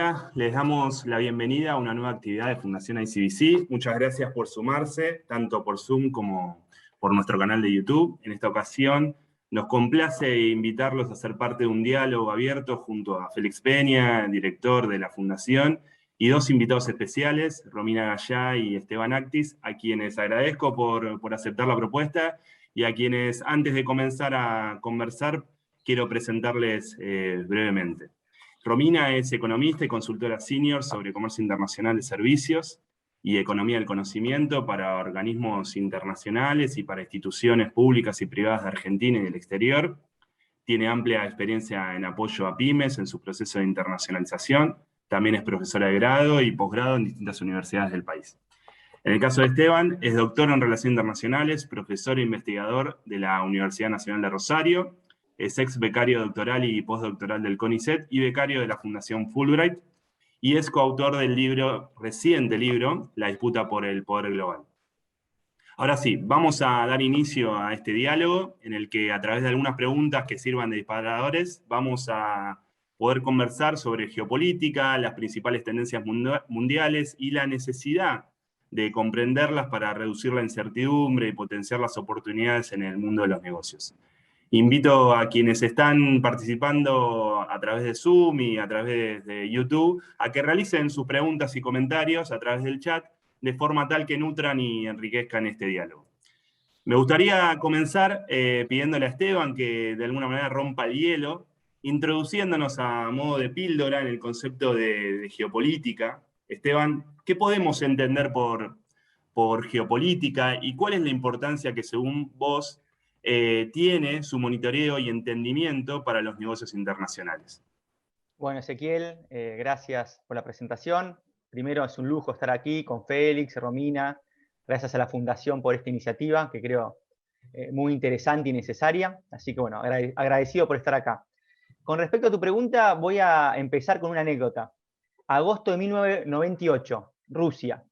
Hola, les damos la bienvenida a una nueva actividad de Fundación ICBC. Muchas gracias por sumarse, tanto por Zoom como por nuestro canal de YouTube. En esta ocasión nos complace invitarlos a ser parte de un diálogo abierto junto a Félix Peña, director de la Fundación, y dos invitados especiales, Romina Gallá y Esteban Actis, a quienes agradezco por aceptar la propuesta y a quienes, antes de comenzar a conversar, quiero presentarles brevemente. Romina es economista y consultora senior sobre comercio internacional de servicios y economía del conocimiento para organismos internacionales y para instituciones públicas y privadas de Argentina y del exterior. Tiene amplia experiencia en apoyo a pymes en su proceso de internacionalización. También es profesora de grado y posgrado en distintas universidades del país. En el caso de Esteban, es doctor en Relaciones Internacionales, profesor e investigador de la Universidad Nacional de Rosario, es ex becario doctoral y postdoctoral del CONICET y becario de la Fundación Fulbright, y es coautor del reciente libro, La disputa por el poder global. Ahora sí, vamos a dar inicio a este diálogo, en el que a través de algunas preguntas que sirvan de disparadores, vamos a poder conversar sobre geopolítica, las principales tendencias mundiales y la necesidad de comprenderlas para reducir la incertidumbre y potenciar las oportunidades en el mundo de los negocios. Invito a quienes están participando a través de Zoom y a través de YouTube a que realicen sus preguntas y comentarios a través del chat de forma tal que nutran y enriquezcan este diálogo. Me gustaría comenzar pidiéndole a Esteban que de alguna manera rompa el hielo, introduciéndonos a modo de píldora en el concepto de geopolítica. Esteban, ¿qué podemos entender por geopolítica y cuál es la importancia que según vos tiene su monitoreo y entendimiento para los negocios internacionales? Bueno, Ezequiel, gracias por la presentación. Primero, es un lujo estar aquí con Félix, Romina. Gracias a la Fundación por esta iniciativa, que creo muy interesante y necesaria. Así que, bueno, agradecido por estar acá. Con respecto a tu pregunta, voy a empezar con una anécdota. Agosto de 1998, Rusia.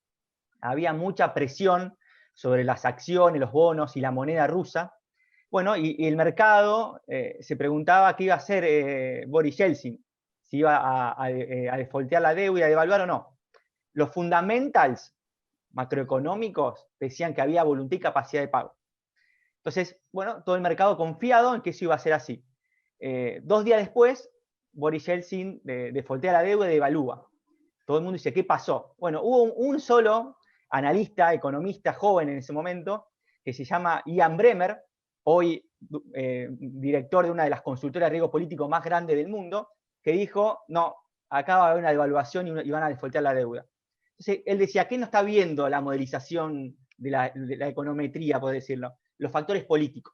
Había mucha presión sobre las acciones, los bonos y la moneda rusa. Bueno, y el mercado se preguntaba qué iba a hacer Boris Yeltsin, si iba a defaultear la deuda, a devaluar o no. Los fundamentals macroeconómicos decían que había voluntad y capacidad de pago. Entonces, bueno, todo el mercado confiado en que eso iba a ser así. 2 días después, Boris Yeltsin defaultea la deuda y devalúa. Todo el mundo dice, ¿qué pasó? Bueno, hubo un solo analista, economista joven en ese momento, que se llama Ian Bremmer, hoy director de una de las consultoras de riesgo político más grandes del mundo, que dijo, no, acá va a haber una devaluación y van a defaultear la deuda. Entonces, él decía, ¿qué no está viendo la modelización de la econometría, por decirlo? Los factores políticos.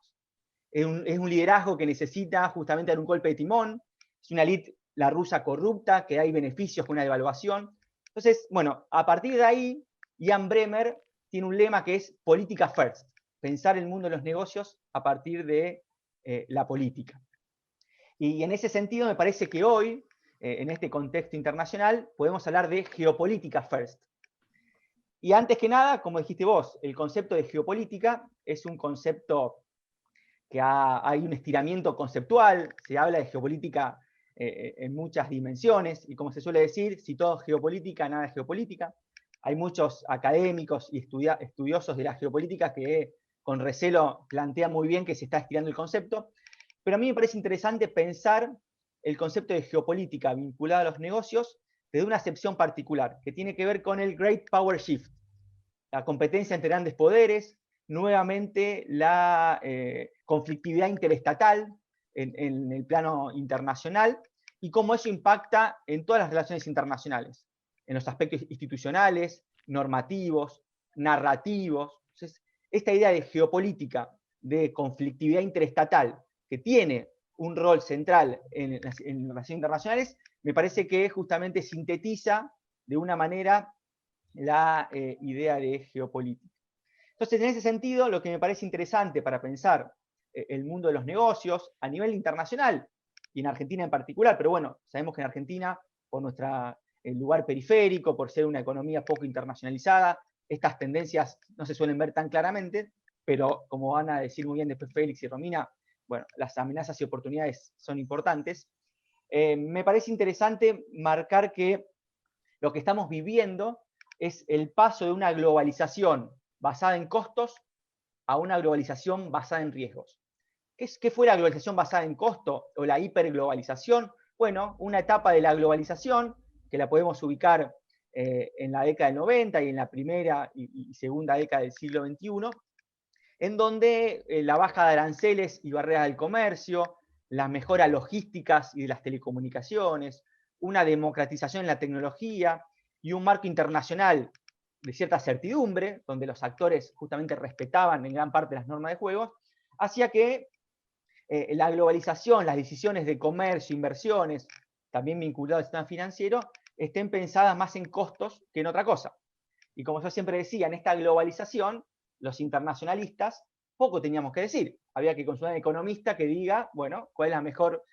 Es un liderazgo que necesita justamente dar un golpe de timón, es una elite, la rusa corrupta, que hay beneficios con una devaluación. Entonces, bueno, a partir de ahí, Ian Bremmer tiene un lema que es política first, pensar el mundo de los negocios a partir de la política. Y en ese sentido me parece que hoy, en este contexto internacional, podemos hablar de geopolítica first. Y antes que nada, como dijiste vos, el concepto de geopolítica es un concepto que hay un estiramiento conceptual, se habla de geopolítica en muchas dimensiones, y como se suele decir, si todo es geopolítica, nada es geopolítica. Hay muchos académicos y estudiosos de la geopolítica que con recelo plantean muy bien que se está estirando el concepto, pero a mí me parece interesante pensar el concepto de geopolítica vinculado a los negocios desde una acepción particular, que tiene que ver con el Great Power Shift, la competencia entre grandes poderes, nuevamente la conflictividad interestatal en el plano internacional y cómo eso impacta en todas las relaciones internacionales, en los aspectos institucionales, normativos, narrativos. Entonces, esta idea de geopolítica, de conflictividad interestatal, que tiene un rol central en relaciones internacionales, me parece que justamente sintetiza de una manera la idea de geopolítica. Entonces, en ese sentido, lo que me parece interesante para pensar el mundo de los negocios a nivel internacional y en Argentina en particular, pero bueno, sabemos que en Argentina, por nuestro lugar periférico, por ser una economía poco internacionalizada, estas tendencias no se suelen ver tan claramente, pero como van a decir muy bien después Félix y Romina, bueno, las amenazas y oportunidades son importantes. Me parece interesante marcar que lo que estamos viviendo es el paso de una globalización basada en costos a una globalización basada en riesgos. ¿Qué fue la globalización basada en costo o la hiperglobalización? Bueno, una etapa de la globalización que la podemos ubicar en la década del 90 y en la primera y segunda década del siglo XXI, en donde la baja de aranceles y barreras del comercio, las mejoras logísticas y de las telecomunicaciones, una democratización en la tecnología y un marco internacional de cierta certidumbre, donde los actores justamente respetaban en gran parte las normas de juego, hacía que la globalización, las decisiones de comercio, inversiones, también vinculadas al sistema financiero, estén pensadas más en costos que en otra cosa. Y como yo siempre decía, en esta globalización, los internacionalistas poco teníamos que decir. Había que consultar a un economista que diga, bueno, cuál es la mejor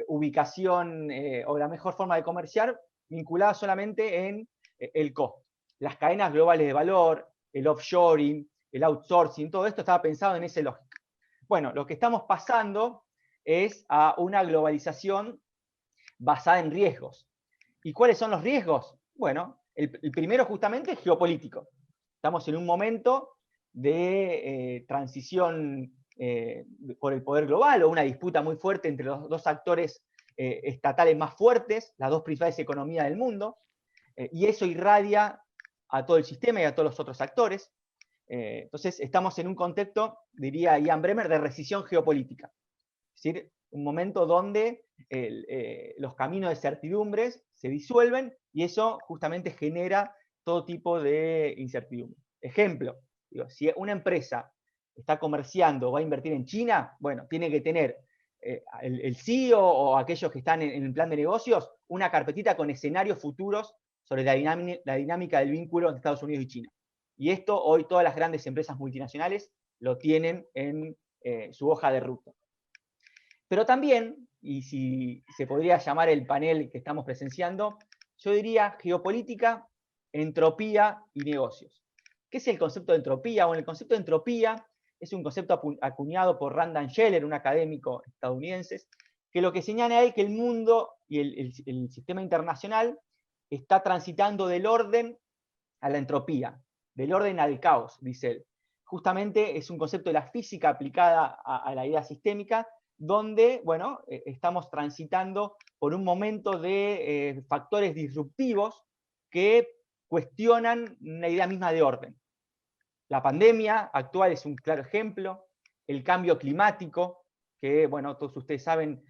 ubicación o la mejor forma de comerciar vinculada solamente en el costo. Las cadenas globales de valor, el offshoring, el outsourcing, todo esto estaba pensado en ese lógica. Bueno, lo que estamos pasando es a una globalización basada en riesgos. ¿Y cuáles son los riesgos? Bueno, el primero justamente es geopolítico. Estamos en un momento de transición por el poder global o una disputa muy fuerte entre los dos actores estatales más fuertes, las dos principales economías del mundo, y eso irradia a todo el sistema y a todos los otros actores. Entonces estamos en un contexto, diría Ian Bremmer, de recesión geopolítica. Es decir, un momento donde los caminos de certidumbres se disuelven y eso justamente genera todo tipo de incertidumbre. Ejemplo, digo, si una empresa está comerciando o va a invertir en China, bueno, tiene que tener el CEO o aquellos que están en el plan de negocios una carpetita con escenarios futuros sobre la dinámica del vínculo entre Estados Unidos y China. Y esto hoy todas las grandes empresas multinacionales lo tienen en su hoja de ruta. Pero también, y si se podría llamar el panel que estamos presenciando, yo diría geopolítica, entropía y negocios. ¿Qué es el concepto de entropía? Bueno, el concepto de entropía es un concepto acuñado por Randall Scheller, un académico estadounidense, que lo que señala es que el mundo y el sistema internacional está transitando del orden a la entropía, del orden al caos, dice él. Justamente es un concepto de la física aplicada a la idea sistémica, donde, bueno, estamos transitando por un momento de factores disruptivos que cuestionan una idea misma de orden. La pandemia actual es un claro ejemplo, el cambio climático, que, bueno, todos ustedes saben,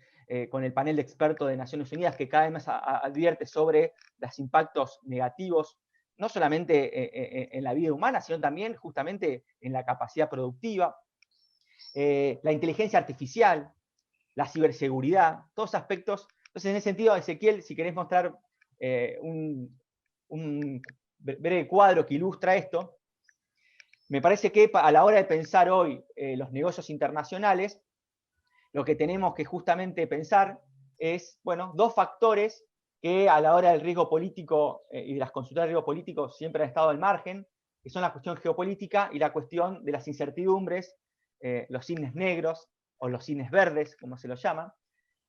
con el panel de expertos de Naciones Unidas, que cada vez más advierte sobre los impactos negativos, no solamente en la vida humana, sino también justamente en la capacidad productiva, la inteligencia artificial, la ciberseguridad, todos aspectos. Entonces, en ese sentido, Ezequiel, si querés mostrar un breve cuadro que ilustra esto, me parece que a la hora de pensar hoy los negocios internacionales, lo que tenemos que justamente pensar es, bueno, dos factores que a la hora del riesgo político y de las consultas de riesgo político siempre han estado al margen, que son la cuestión geopolítica y la cuestión de las incertidumbres, los cisnes negros o los cisnes verdes, como se los llama,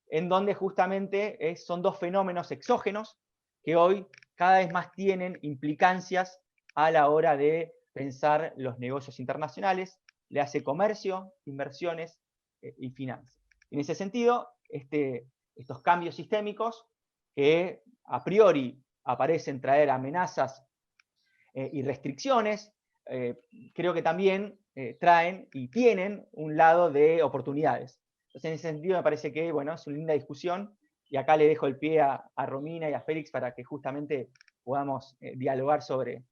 en donde justamente son dos fenómenos exógenos que hoy cada vez más tienen implicancias a la hora de pensar los negocios internacionales, le hace comercio, inversiones y finanzas. En ese sentido, estos cambios sistémicos que a priori aparecen traer amenazas y restricciones, creo que también traen y tienen un lado de oportunidades. Entonces, en ese sentido, me parece que, bueno, es una linda discusión, y acá le dejo el pie a Romina y a Félix para que justamente podamos dialogar sobre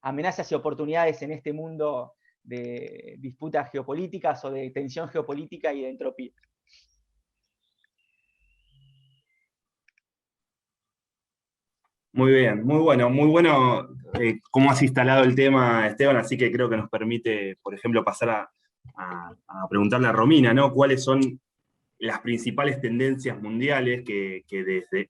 amenazas y oportunidades en este mundo de disputas geopolíticas o de tensión geopolítica y de entropía. Muy bien, muy bueno cómo has instalado el tema, Esteban, así que creo que nos permite, por ejemplo, pasar a preguntarle a Romina, ¿no? ¿Cuáles son las principales tendencias mundiales que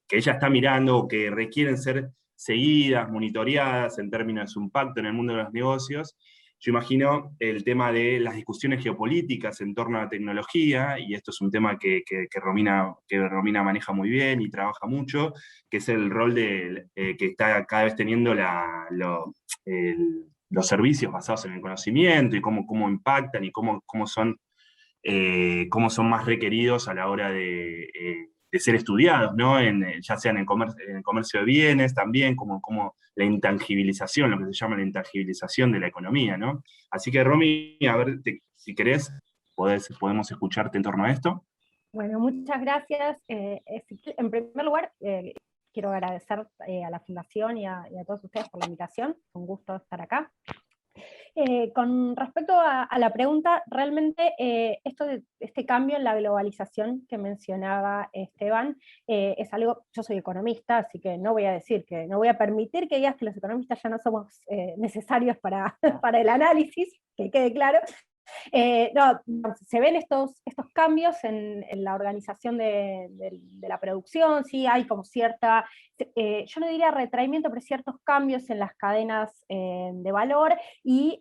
ella está mirando o que requieren ser seguidas, monitoreadas en términos de su impacto en el mundo de los negocios? yo imagino el tema de las discusiones geopolíticas en torno a la tecnología, y esto es un tema que Romina maneja muy bien y trabaja mucho, que es el rol que está cada vez teniendo los servicios basados en el conocimiento y cómo impactan y cómo son más requeridos a la hora de ser estudiados, ¿no? Ya sea en el comercio de bienes también, como la intangibilización, lo que se llama la intangibilización de la economía, ¿no? Así que, Romy, a ver, si querés, podemos escucharte en torno a esto. Bueno, muchas gracias. En primer lugar, quiero agradecer a la Fundación y a todos ustedes por la invitación. Un gusto estar acá. Con respecto a la pregunta, realmente este cambio en la globalización que mencionaba Esteban, es algo, yo soy economista, así que no voy a permitir que digas que los economistas ya no somos necesarios para el análisis, que quede claro. No, se ven estos cambios en la organización de la producción, sí hay como cierta, yo no diría retraimiento, pero ciertos cambios en las cadenas de valor, y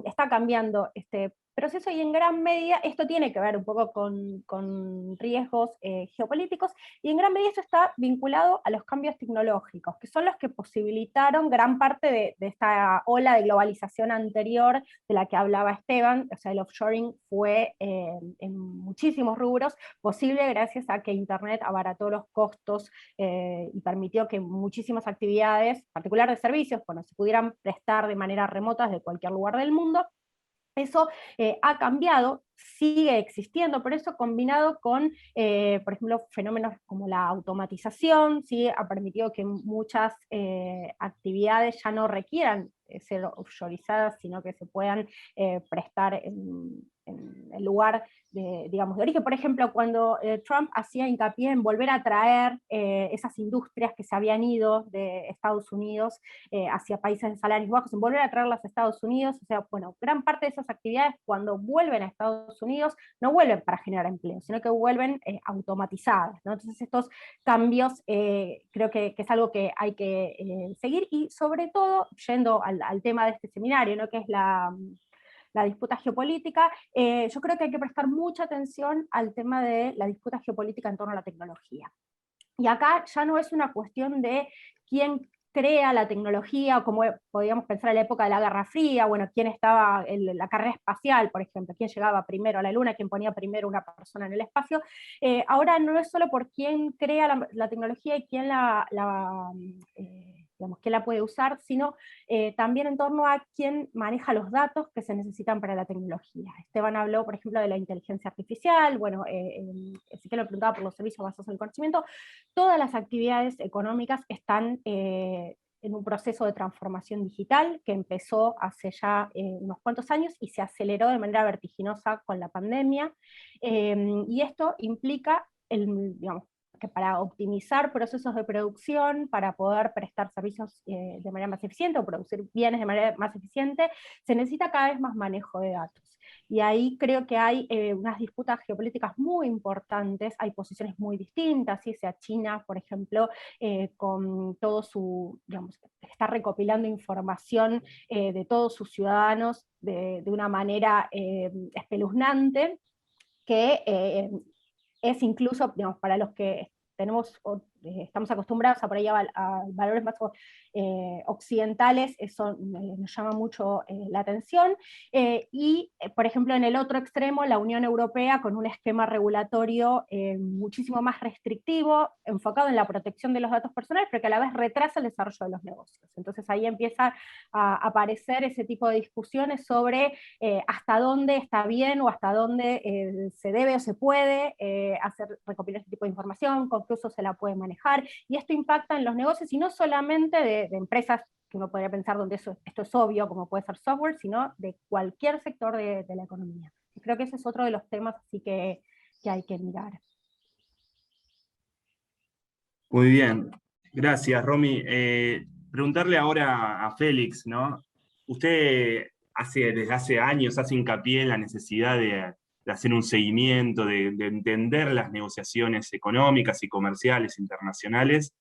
está cambiando este proceso, y en gran medida esto tiene que ver un poco con riesgos geopolíticos, y en gran medida esto está vinculado a los cambios tecnológicos, que son los que posibilitaron gran parte de esta ola de globalización anterior de la que hablaba Esteban. O sea, el offshoring fue en muchísimos rubros posible gracias a que Internet abarató los costos y permitió que muchísimas actividades, en particular de servicios, bueno, se pudieran prestar de manera remota desde cualquier lugar del mundo. Eso ha cambiado, sigue existiendo, pero eso combinado con, por ejemplo, fenómenos como la automatización, ¿sí? Ha permitido que muchas actividades ya no requieran ser offshorizadas, sino que se puedan prestar en el lugar de origen. Por ejemplo, cuando Trump hacía hincapié en volver a traer esas industrias que se habían ido de Estados Unidos hacia países de salarios bajos, en volver a traerlas a Estados Unidos, o sea, bueno, gran parte de esas actividades cuando vuelven a Estados Unidos no vuelven para generar empleo, sino que vuelven automatizadas, ¿no? Entonces estos cambios creo que es algo que hay que seguir, y sobre todo, yendo al tema de este seminario, ¿no? Que es la disputa geopolítica, yo creo que hay que prestar mucha atención al tema de la disputa geopolítica en torno a la tecnología. Y acá ya no es una cuestión de quién crea la tecnología, o como podíamos pensar en la época de la Guerra Fría, bueno, quién estaba en la carrera espacial, por ejemplo, quién llegaba primero a la Luna, quién ponía primero una persona en el espacio. Ahora no es solo por quién crea la tecnología y quién quién la puede usar, sino también en torno a quién maneja los datos que se necesitan para la tecnología. Esteban habló, por ejemplo, de la inteligencia artificial, bueno, sí que lo preguntaba por los servicios basados en el conocimiento. Todas las actividades económicas están en un proceso de transformación digital que empezó hace ya unos cuantos años y se aceleró de manera vertiginosa con la pandemia, y esto implica digamos, que para optimizar procesos de producción, para poder prestar servicios de manera más eficiente o producir bienes de manera más eficiente, se necesita cada vez más manejo de datos. Y ahí creo que hay unas disputas geopolíticas muy importantes, hay posiciones muy distintas, ¿sí? O sea, China, por ejemplo, con todo su, digamos, está recopilando información de todos sus ciudadanos de una manera espeluznante, que es incluso, digamos, para los que estamos acostumbrados a por ahí a valores más occidentales, eso nos llama mucho la atención, y por ejemplo en el otro extremo la Unión Europea con un esquema regulatorio muchísimo más restrictivo, enfocado en la protección de los datos personales, pero que a la vez retrasa el desarrollo de los negocios. Entonces ahí empieza a aparecer ese tipo de discusiones sobre hasta dónde está bien o hasta dónde se debe o se puede recopilar este tipo de información, con qué uso se la puede manejar, y esto impacta en los negocios, y no solamente de empresas que uno podría pensar donde esto es obvio, como puede ser software, sino de cualquier sector de la economía. Y creo que ese es otro de los temas así que hay que mirar. Muy bien, gracias, Romy. Preguntarle ahora a Félix, ¿no? Usted desde hace años hace hincapié en la necesidad de hacer un seguimiento, de entender las negociaciones económicas y comerciales internacionales.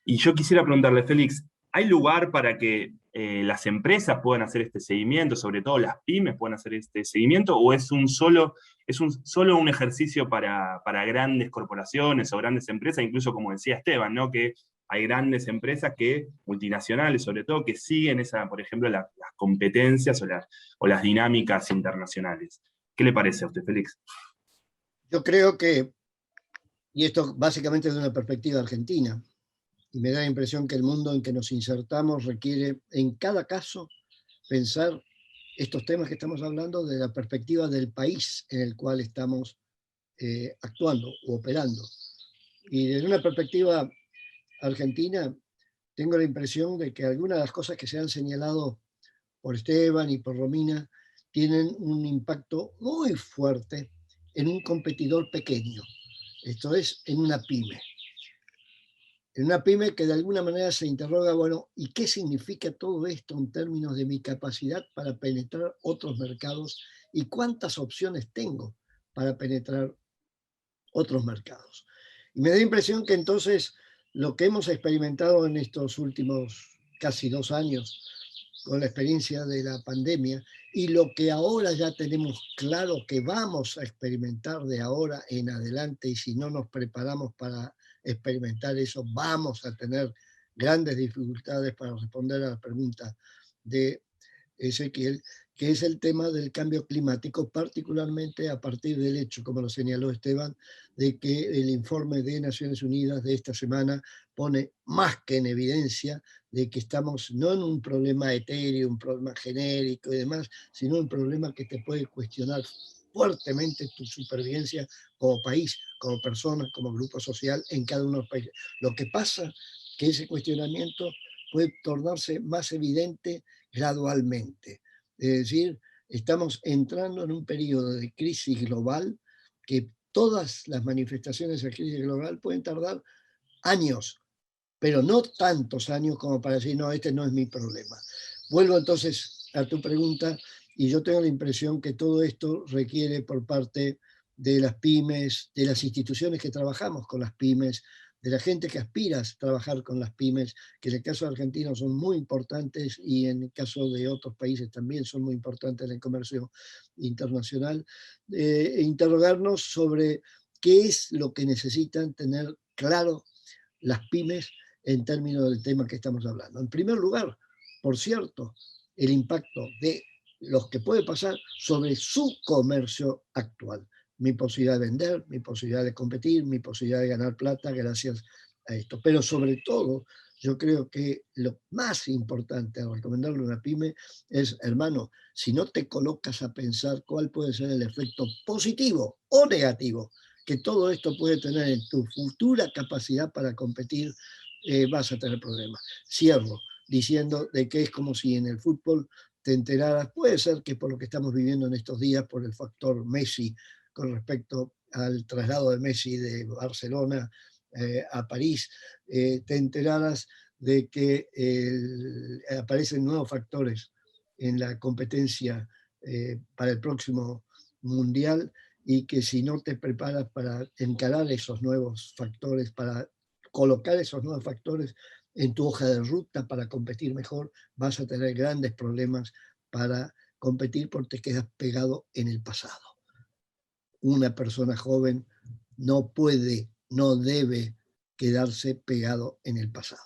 Y yo quisiera preguntarle, Félix, ¿hay lugar para que las empresas puedan hacer este seguimiento, sobre todo las pymes puedan hacer este seguimiento, o es solo un ejercicio para grandes corporaciones o grandes empresas, incluso como decía Esteban, ¿no? Que hay grandes empresas multinacionales sobre todo, que siguen por ejemplo, las competencias o las dinámicas internacionales? ¿Qué le parece a usted, Félix? Yo creo que, y esto básicamente desde una perspectiva argentina, y me da la impresión que el mundo en que nos insertamos requiere en cada caso pensar estos temas que estamos hablando desde la perspectiva del país en el cual estamos actuando o operando. Y desde una perspectiva argentina, tengo la impresión de que algunas de las cosas que se han señalado por Esteban y por Romina tienen un impacto muy fuerte en un competidor pequeño, esto es, en una pyme. En una pyme que de alguna manera se interroga, bueno, ¿y qué significa todo esto en términos de mi capacidad para penetrar otros mercados y cuántas opciones tengo para penetrar otros mercados? Y me da la impresión que entonces lo que hemos experimentado en estos últimos casi 2 años con la experiencia de la pandemia y lo que ahora ya tenemos claro que vamos a experimentar de ahora en adelante, y si no nos preparamos para experimentar eso, vamos a tener grandes dificultades para responder a la pregunta de Ezequiel, que es el tema del cambio climático, particularmente a partir del hecho, como lo señaló Esteban, de que el informe de Naciones Unidas de esta semana pone más que en evidencia de que estamos no en un problema etéreo, un problema genérico y demás, sino un problema que te puede cuestionar fuertemente tu supervivencia como país, como persona, como grupo social en cada uno de los países. Lo que pasa que ese cuestionamiento puede tornarse más evidente gradualmente. Es decir, estamos entrando en un periodo de crisis global que todas las manifestaciones de crisis global pueden tardar años, pero no tantos años como para decir, no, este no es mi problema. Vuelvo entonces a tu pregunta, y yo tengo la impresión que todo esto requiere por parte de las pymes, de las instituciones que trabajamos con las pymes, de la gente que aspira a trabajar con las pymes, que en el caso de Argentina son muy importantes y en el caso de otros países también son muy importantes en el comercio internacional, interrogarnos sobre qué es lo que necesitan tener claro las pymes en términos del tema que estamos hablando. En primer lugar, por cierto, el impacto de los que puede pasar sobre su comercio actual. Mi posibilidad de vender, mi posibilidad de competir, mi posibilidad de ganar plata gracias a esto. Pero sobre todo, yo creo que lo más importante a recomendarle a una pyme es, hermano, si no te colocas a pensar cuál puede ser el efecto positivo o negativo que todo esto puede tener en tu futura capacidad para competir, vas a tener problemas. Cierro diciendo de que es como si en el fútbol te enteraras, puede ser que por lo que estamos viviendo en estos días, por el factor Messi, con respecto al traslado de Messi de Barcelona a París, te enteraras de que aparecen nuevos factores en la competencia para el próximo Mundial, y que si no te preparas para encarar esos nuevos factores, para colocar esos nuevos factores en tu hoja de ruta para competir mejor, vas a tener grandes problemas para competir porque te quedas pegado en el pasado. Una persona joven no puede, no debe quedarse pegado en el pasado.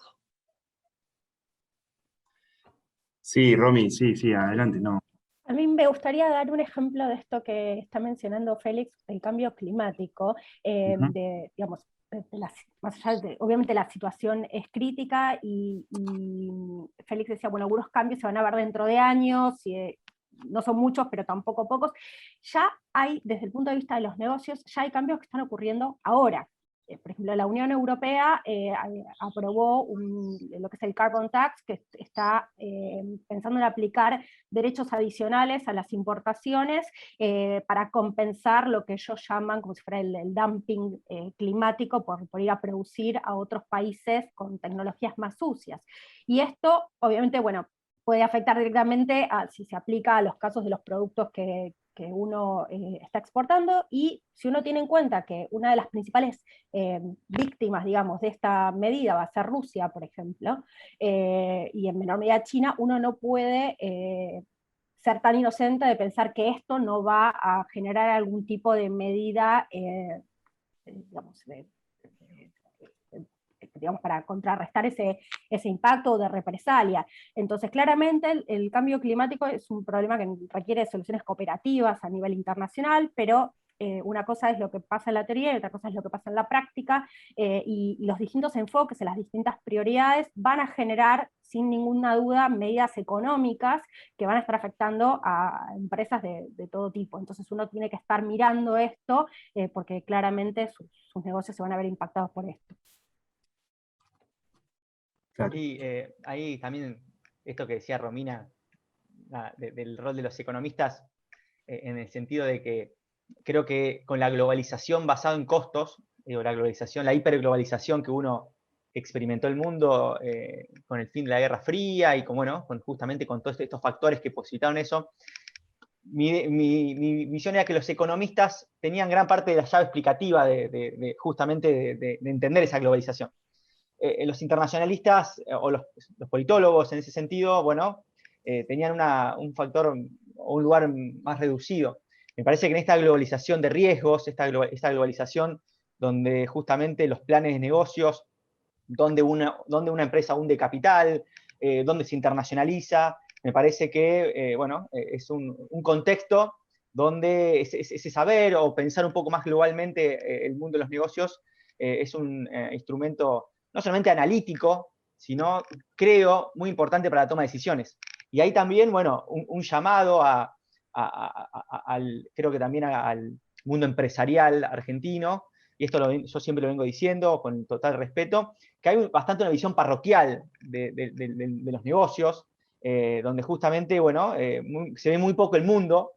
Sí, Romy, sí, adelante, no. A mí me gustaría dar un ejemplo de esto que está mencionando Félix, el cambio climático, digamos, más allá de, obviamente la situación es crítica y Félix decía, bueno, algunos cambios se van a ver dentro de años, no son muchos, pero tampoco pocos. Ya hay, desde el punto de vista de los negocios, ya hay cambios que están ocurriendo ahora. Por ejemplo, la Unión Europea aprobó lo que es el Carbon Tax, que está pensando en aplicar derechos adicionales a las importaciones para compensar lo que ellos llaman como si fuera el dumping climático por ir a producir a otros países con tecnologías más sucias. Y esto, obviamente, bueno, puede afectar directamente si se aplica a los casos de los productos que uno está exportando, y si uno tiene en cuenta que una de las principales víctimas, digamos, de esta medida va a ser Rusia, por ejemplo, y en menor medida China, uno no puede ser tan inocente de pensar que esto no va a generar algún tipo de medida, digamos, digamos, para contrarrestar ese impacto de represalia. Entonces, claramente el cambio climático es un problema que requiere soluciones cooperativas a nivel internacional, pero una cosa es lo que pasa en la teoría y otra cosa es lo que pasa en la práctica, y los distintos enfoques y las distintas prioridades van a generar, sin ninguna duda, medidas económicas que van a estar afectando a empresas de todo tipo. Entonces uno tiene que estar mirando esto, porque claramente sus negocios se van a ver impactados por esto. Claro. Y ahí también esto que decía Romina, del rol de los economistas, en el sentido de que creo que con la globalización basada en costos, la globalización, la hiperglobalización que uno experimentó el mundo con el fin de la Guerra Fría y justamente con todos estos factores que posibilitaron eso, mi visión era que los economistas tenían gran parte de la llave explicativa justamente de entender esa globalización. Los internacionalistas o los politólogos en ese sentido, tenían un o un lugar más reducido. Me parece que en esta globalización de riesgos, esta globalización donde justamente los planes de negocios, donde una empresa hunde capital, donde se internacionaliza, me parece que es un contexto donde ese saber o pensar un poco más globalmente el mundo de los negocios es un instrumento no solamente analítico, sino, creo, muy importante para la toma de decisiones. Y ahí también, un llamado creo que también al mundo empresarial argentino, y esto yo siempre lo vengo diciendo con total respeto, que hay bastante una visión parroquial de los negocios, donde justamente, se ve muy poco el mundo,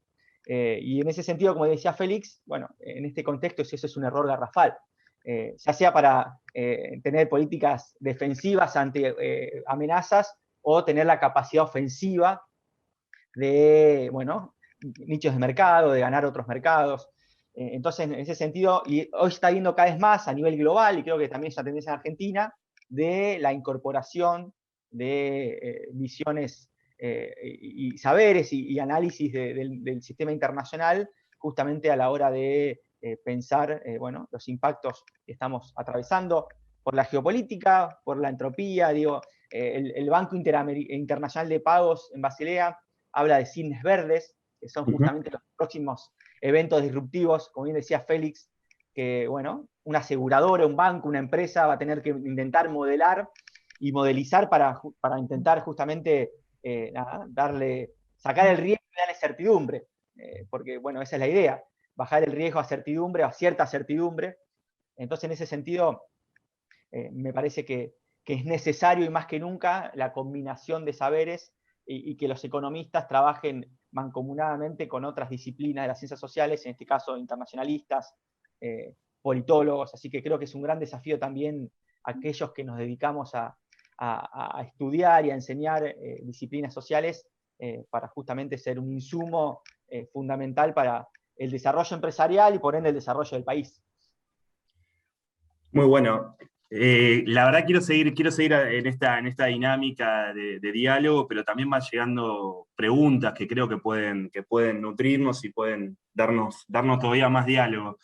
y en ese sentido, como decía Félix, en este contexto eso es un error garrafal. Ya sea para tener políticas defensivas ante amenazas o tener la capacidad ofensiva de, nichos de mercado, de ganar otros mercados. Entonces, en ese sentido, y hoy está viendo cada vez más a nivel global, y creo que también es una tendencia en Argentina, de la incorporación de visiones y saberes y análisis del sistema internacional, justamente a la hora de pensar los impactos que estamos atravesando por la geopolítica, por la entropía. El Banco Internacional de Pagos en Basilea habla de cisnes verdes, que son justamente los próximos eventos disruptivos, como bien decía Félix, que una aseguradora, un banco, una empresa va a tener que intentar modelar y modelizar para intentar justamente sacar el riesgo y darle certidumbre, porque esa es la idea, bajar el riesgo a certidumbre, a cierta certidumbre. Entonces, en ese sentido, me parece que es necesario y más que nunca la combinación de saberes y que los economistas trabajen mancomunadamente con otras disciplinas de las ciencias sociales, en este caso internacionalistas, politólogos, así que creo que es un gran desafío también aquellos que nos dedicamos a estudiar y a enseñar disciplinas sociales para justamente ser un insumo fundamental para el desarrollo empresarial y por ende el desarrollo del país. Muy bueno. La verdad quiero seguir en esta dinámica de diálogo, pero también van llegando preguntas que creo que pueden nutrirnos y pueden darnos todavía más diálogo.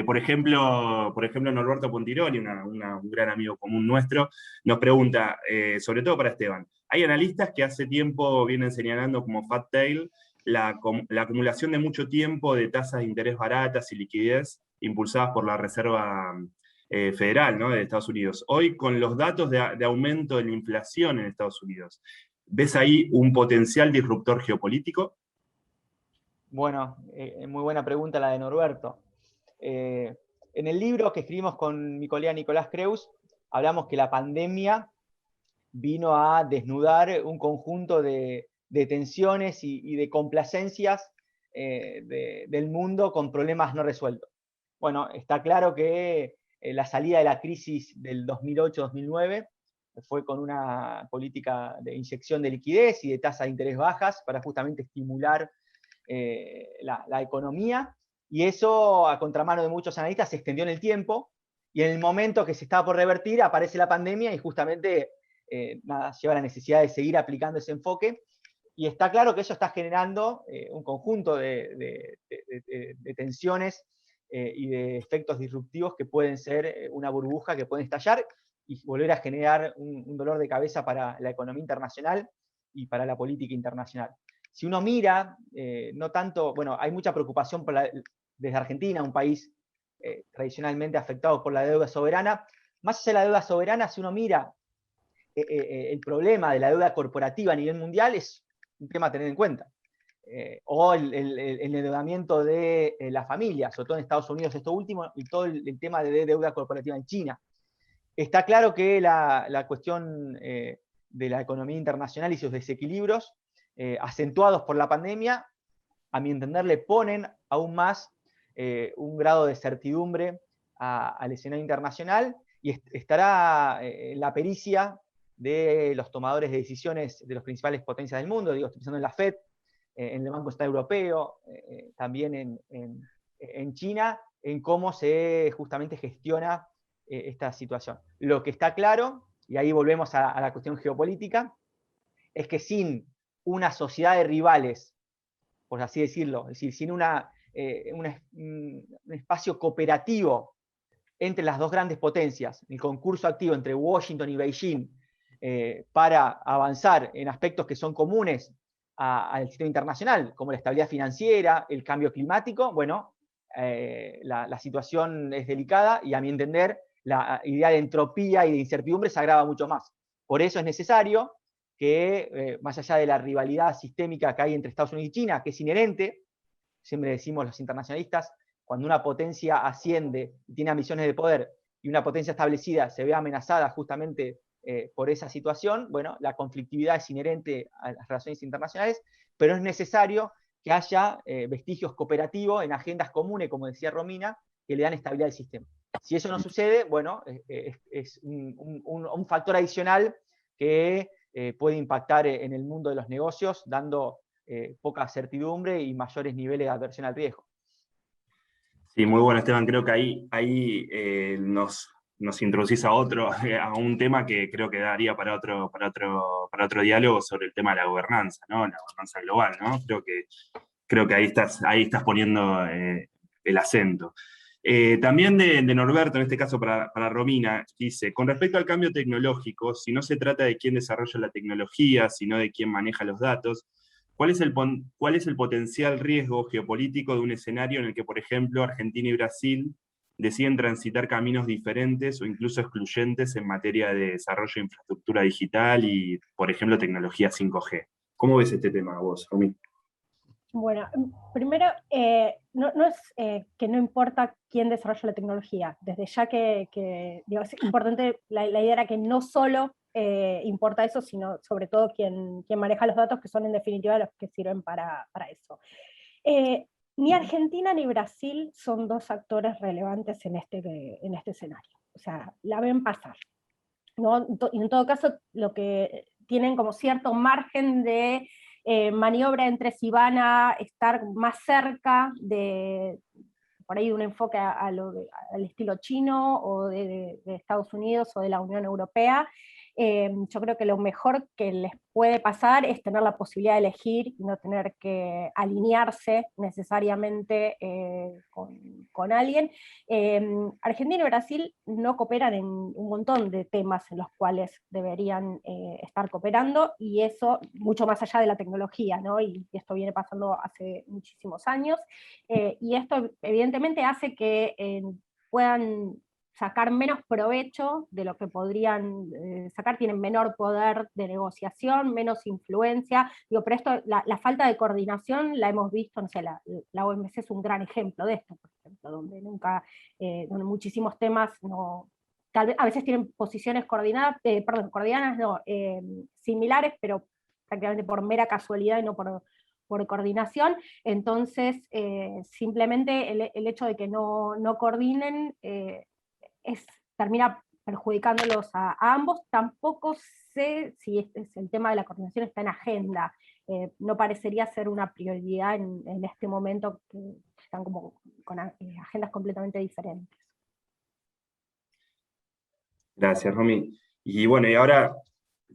Por ejemplo, Norberto Pontironi, un gran amigo común nuestro, nos pregunta, sobre todo para Esteban, hay analistas que hace tiempo vienen señalando como fat tail la acumulación de mucho tiempo de tasas de interés baratas y liquidez impulsadas por la Reserva Federal, ¿no?, de Estados Unidos. Hoy, con los datos de aumento de la inflación en Estados Unidos, ¿ves ahí un potencial disruptor geopolítico? Bueno, muy buena pregunta la de Norberto. En el libro que escribimos con mi colega Nicolás Creus, hablamos que la pandemia vino a desnudar un conjunto de tensiones y de complacencias del mundo con problemas no resueltos. Está claro que la salida de la crisis del 2008-2009 fue con una política de inyección de liquidez y de tasas de interés bajas para justamente estimular la economía, y eso, a contramano de muchos analistas, se extendió en el tiempo, y en el momento que se estaba por revertir aparece la pandemia y justamente lleva a la necesidad de seguir aplicando ese enfoque, y está claro que eso está generando un conjunto de tensiones y de efectos disruptivos que pueden ser una burbuja que pueden estallar y volver a generar un dolor de cabeza para la economía internacional y para la política internacional. Si uno mira, no tanto, bueno, hay mucha preocupación desde Argentina, un país tradicionalmente afectado por la deuda soberana. Más allá de la deuda soberana, si uno mira el problema de la deuda corporativa a nivel mundial, es un tema a tener en cuenta. O el endeudamiento de las familias, sobre todo en Estados Unidos esto último, y todo el tema de deuda corporativa en China. Está claro que la cuestión de la economía internacional y sus desequilibrios, acentuados por la pandemia, a mi entender le ponen aún más un grado de certidumbre al escenario internacional, y estará en la pericia de los tomadores de decisiones de las principales potencias del mundo, digo, estoy pensando en la FED, en el Banco Central Europeo, también en China, en cómo se justamente gestiona esta situación. Lo que está claro, y ahí volvemos a la cuestión geopolítica, es que sin una sociedad de rivales, por así decirlo, es decir, sin un espacio cooperativo entre las dos grandes potencias, el concurso activo entre Washington y Beijing, para avanzar en aspectos que son comunes al sistema internacional, como la estabilidad financiera, el cambio climático, bueno, la situación es delicada, y a mi entender la idea de entropía y de incertidumbre se agrava mucho más. Por eso es necesario que, más allá de la rivalidad sistémica que hay entre Estados Unidos y China, que es inherente, siempre decimos los internacionalistas, cuando una potencia asciende y tiene ambiciones de poder, y una potencia establecida se ve amenazada justamente por esa situación, bueno, la conflictividad es inherente a las relaciones internacionales, pero es necesario que haya vestigios cooperativos en agendas comunes, como decía Romina, que le dan estabilidad al sistema. Si eso no sucede, bueno, es un factor adicional que puede impactar en el mundo de los negocios, dando poca certidumbre y mayores niveles de aversión al riesgo. Sí, muy bueno, Esteban. Creo que ahí nos introducís a un tema que creo que daría para otro diálogo, sobre el tema de la gobernanza, ¿no? La gobernanza global, ¿no? Creo que ahí estás poniendo el acento. También de Norberto, en este caso para Romina, dice: con respecto al cambio tecnológico, si no se trata de quién desarrolla la tecnología, sino de quién maneja los datos, ¿cuál es el potencial riesgo geopolítico de un escenario en el que, por ejemplo, Argentina y Brasil deciden transitar caminos diferentes o incluso excluyentes en materia de desarrollo de infraestructura digital y, por ejemplo, tecnología 5G? ¿Cómo ves este tema vos, Romina? Bueno, primero, no es que no importa quién desarrolla la tecnología. Desde ya que digo, es importante, la idea era que no solo importa eso, sino sobre todo quien maneja los datos, que son en definitiva los que sirven para eso. Ni Argentina ni Brasil son dos actores relevantes en este escenario. O sea, la ven pasar, ¿no? Y en todo caso, lo que tienen como cierto margen de maniobra entre si van a estar más cerca de, por ahí, de un enfoque al estilo chino, o de Estados Unidos o de la Unión Europea. Yo creo que lo mejor que les puede pasar es tener la posibilidad de elegir y no tener que alinearse necesariamente con alguien. Argentina y Brasil no cooperan en un montón de temas en los cuales deberían estar cooperando, y eso mucho más allá de la tecnología, ¿no? Y esto viene pasando hace muchísimos años, y esto evidentemente hace que puedan sacar menos provecho de lo que podrían sacar, tienen menor poder de negociación, menos influencia. Digo, pero esto, la falta de coordinación la hemos visto, no sé, la OMC es un gran ejemplo de esto, por ejemplo, donde donde muchísimos temas no, tal vez a veces tienen posiciones similares, pero prácticamente por mera casualidad y no por coordinación. Entonces, simplemente el hecho de que no coordinen termina perjudicándolos a ambos. Tampoco sé si el tema de la coordinación está en agenda no parecería ser una prioridad en este momento, que están como con agendas completamente diferentes. Gracias, Romy. Y bueno, y ahora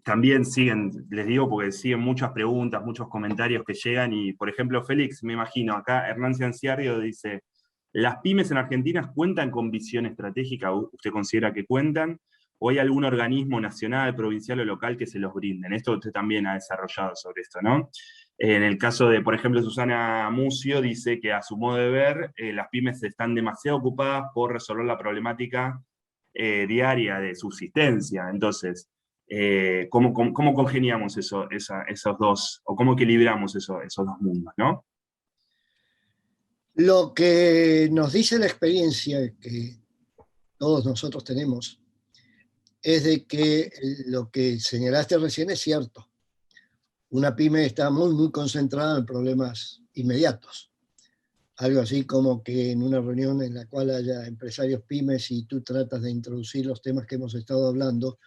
también siguen, les digo porque siguen muchas preguntas, muchos comentarios que llegan, y por ejemplo, Félix, me imagino, acá Hernán Cianciario dice, ¿las pymes en Argentina cuentan con visión estratégica? ¿Usted considera que cuentan? ¿O hay algún organismo nacional, provincial o local que se los brinden? Esto usted también ha desarrollado sobre esto, ¿no? En el caso de, por ejemplo, Susana Mucio dice que a su modo de ver, las pymes están demasiado ocupadas por resolver la problemática diaria de subsistencia. Entonces, ¿cómo congeniamos esos dos, o cómo equilibramos esos dos mundos, ¿no? Lo que nos dice la experiencia que todos nosotros tenemos es de que lo que señalaste recién es cierto. Una pyme está muy concentrada en problemas inmediatos. Algo así como que en una reunión en la cual haya empresarios pymes y tú tratas de introducir los temas que hemos estado hablando,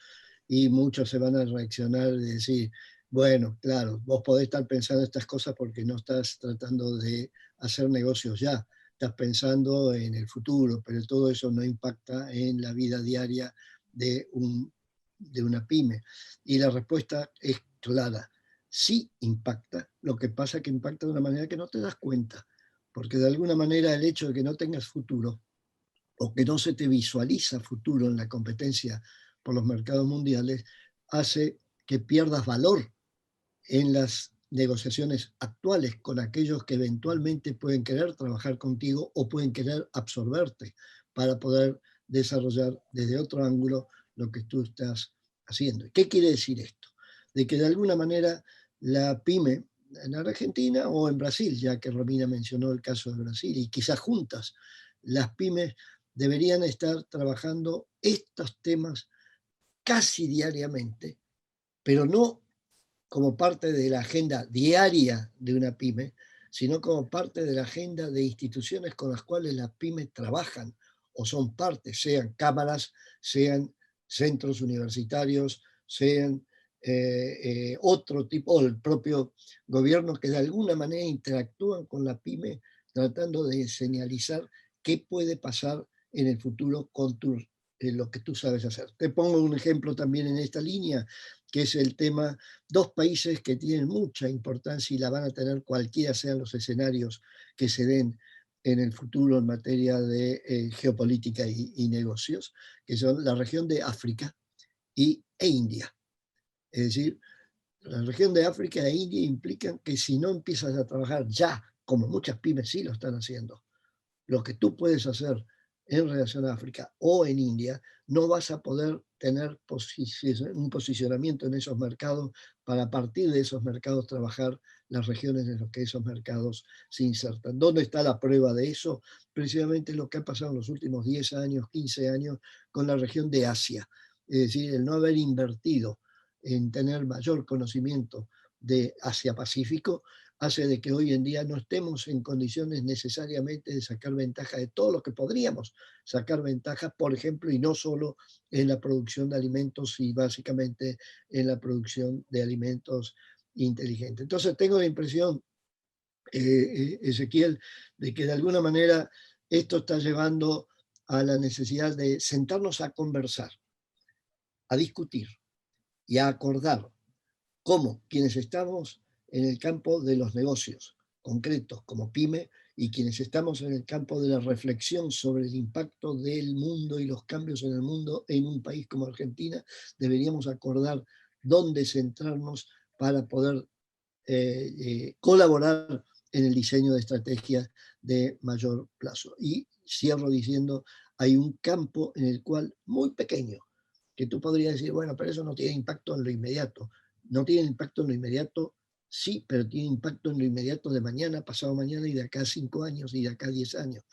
y muchos se van a reaccionar y decir, bueno, claro, vos podés estar pensando estas cosas porque no estás tratando de hacer negocios ya, estás pensando en el futuro, pero todo eso no impacta en la vida diaria de una pyme. Y la respuesta es clara, sí impacta, lo que pasa es que impacta de una manera que no te das cuenta, porque de alguna manera el hecho de que no tengas futuro o que no se te visualiza futuro en la competencia por los mercados mundiales, hace que pierdas valor en las negociaciones actuales con aquellos que eventualmente pueden querer trabajar contigo o pueden querer absorberte para poder desarrollar desde otro ángulo lo que tú estás haciendo. ¿Qué quiere decir esto? De que de alguna manera la pyme en Argentina o en Brasil, ya que Romina mencionó el caso de Brasil, y quizás juntas, las pymes deberían estar trabajando estos temas casi diariamente, pero no como parte de la agenda diaria de una pyme, sino como parte de la agenda de instituciones con las cuales las pymes trabajan o son parte, sean cámaras, sean centros universitarios, sean otro tipo, o el propio gobierno, que de alguna manera interactúan con la pyme tratando de señalizar qué puede pasar en el futuro con lo que tú sabes hacer. Te pongo un ejemplo también en esta línea, que es el tema, dos países que tienen mucha importancia y la van a tener cualquiera sean los escenarios que se den en el futuro en materia de geopolítica y negocios, que son la región de África e India. Es decir, la región de África e India implican que si no empiezas a trabajar ya, como muchas pymes sí lo están haciendo, lo que tú puedes hacer en relación a África o en India, no vas a poder tener un posicionamiento en esos mercados para a partir de esos mercados trabajar las regiones en las que esos mercados se insertan. ¿Dónde está la prueba de eso? Precisamente lo que ha pasado en los últimos 10 años, 15 años con la región de Asia. Es decir, el no haber invertido en tener mayor conocimiento de Asia-Pacífico hace de que hoy en día no estemos en condiciones necesariamente de sacar ventaja de todo lo que podríamos sacar ventaja, por ejemplo, y no solo en la producción de alimentos y básicamente en la producción de alimentos inteligentes. Entonces tengo la impresión, Ezequiel, de que de alguna manera esto está llevando a la necesidad de sentarnos a conversar, a discutir y a acordar cómo quienes estamos en el campo de los negocios concretos como pyme y quienes estamos en el campo de la reflexión sobre el impacto del mundo y los cambios en el mundo en un país como Argentina, deberíamos acordar dónde centrarnos para poder colaborar en el diseño de estrategias de mayor plazo. Y cierro diciendo, hay un campo en el cual muy pequeño, que tú podrías decir, bueno, pero eso no tiene impacto en lo inmediato. No tiene impacto en lo inmediato, sí, pero tiene impacto en lo inmediato de mañana, pasado mañana y de acá a 5 años y de acá a 10 años,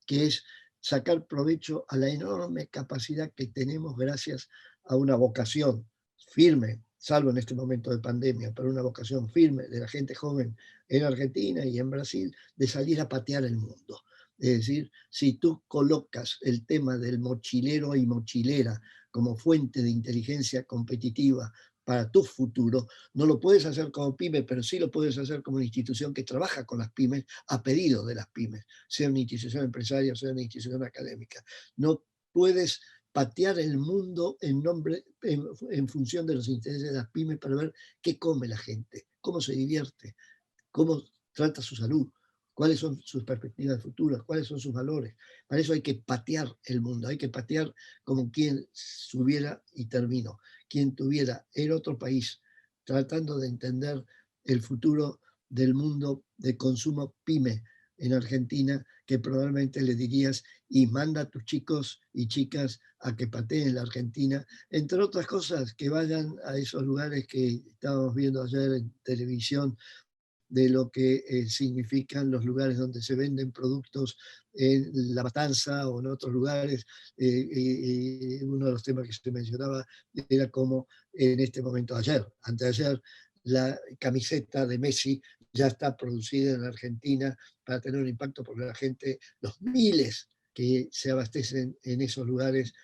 que es sacar provecho a la enorme capacidad que tenemos gracias a una vocación firme, salvo en este momento de pandemia, pero una vocación firme de la gente joven en Argentina y en Brasil, de salir a patear el mundo. Es decir, si tú colocas el tema del mochilero y mochilera como fuente de inteligencia competitiva para tu futuro, no lo puedes hacer como pyme, pero sí lo puedes hacer como una institución que trabaja con las pymes a pedido de las pymes, sea una institución empresaria o sea una institución académica. No puedes patear el mundo en función de los intereses de las pymes para ver qué come la gente, cómo se divierte, cómo trata su salud, cuáles son sus perspectivas futuras, cuáles son sus valores. Para eso hay que patear el mundo, hay que patear como quien subiera, y termino, quien tuviera en otro país, tratando de entender el futuro del mundo de consumo pyme en Argentina, que probablemente le dirías, y manda a tus chicos y chicas a que pateen la Argentina, entre otras cosas, que vayan a esos lugares que estábamos viendo ayer en televisión, de lo que significan los lugares donde se venden productos en La Matanza o en otros lugares. Uno de los temas que se mencionaba era como en este momento, anteayer, la camiseta de Messi ya está producida en Argentina para tener un impacto, porque la gente, los miles que se abastecen en esos lugares,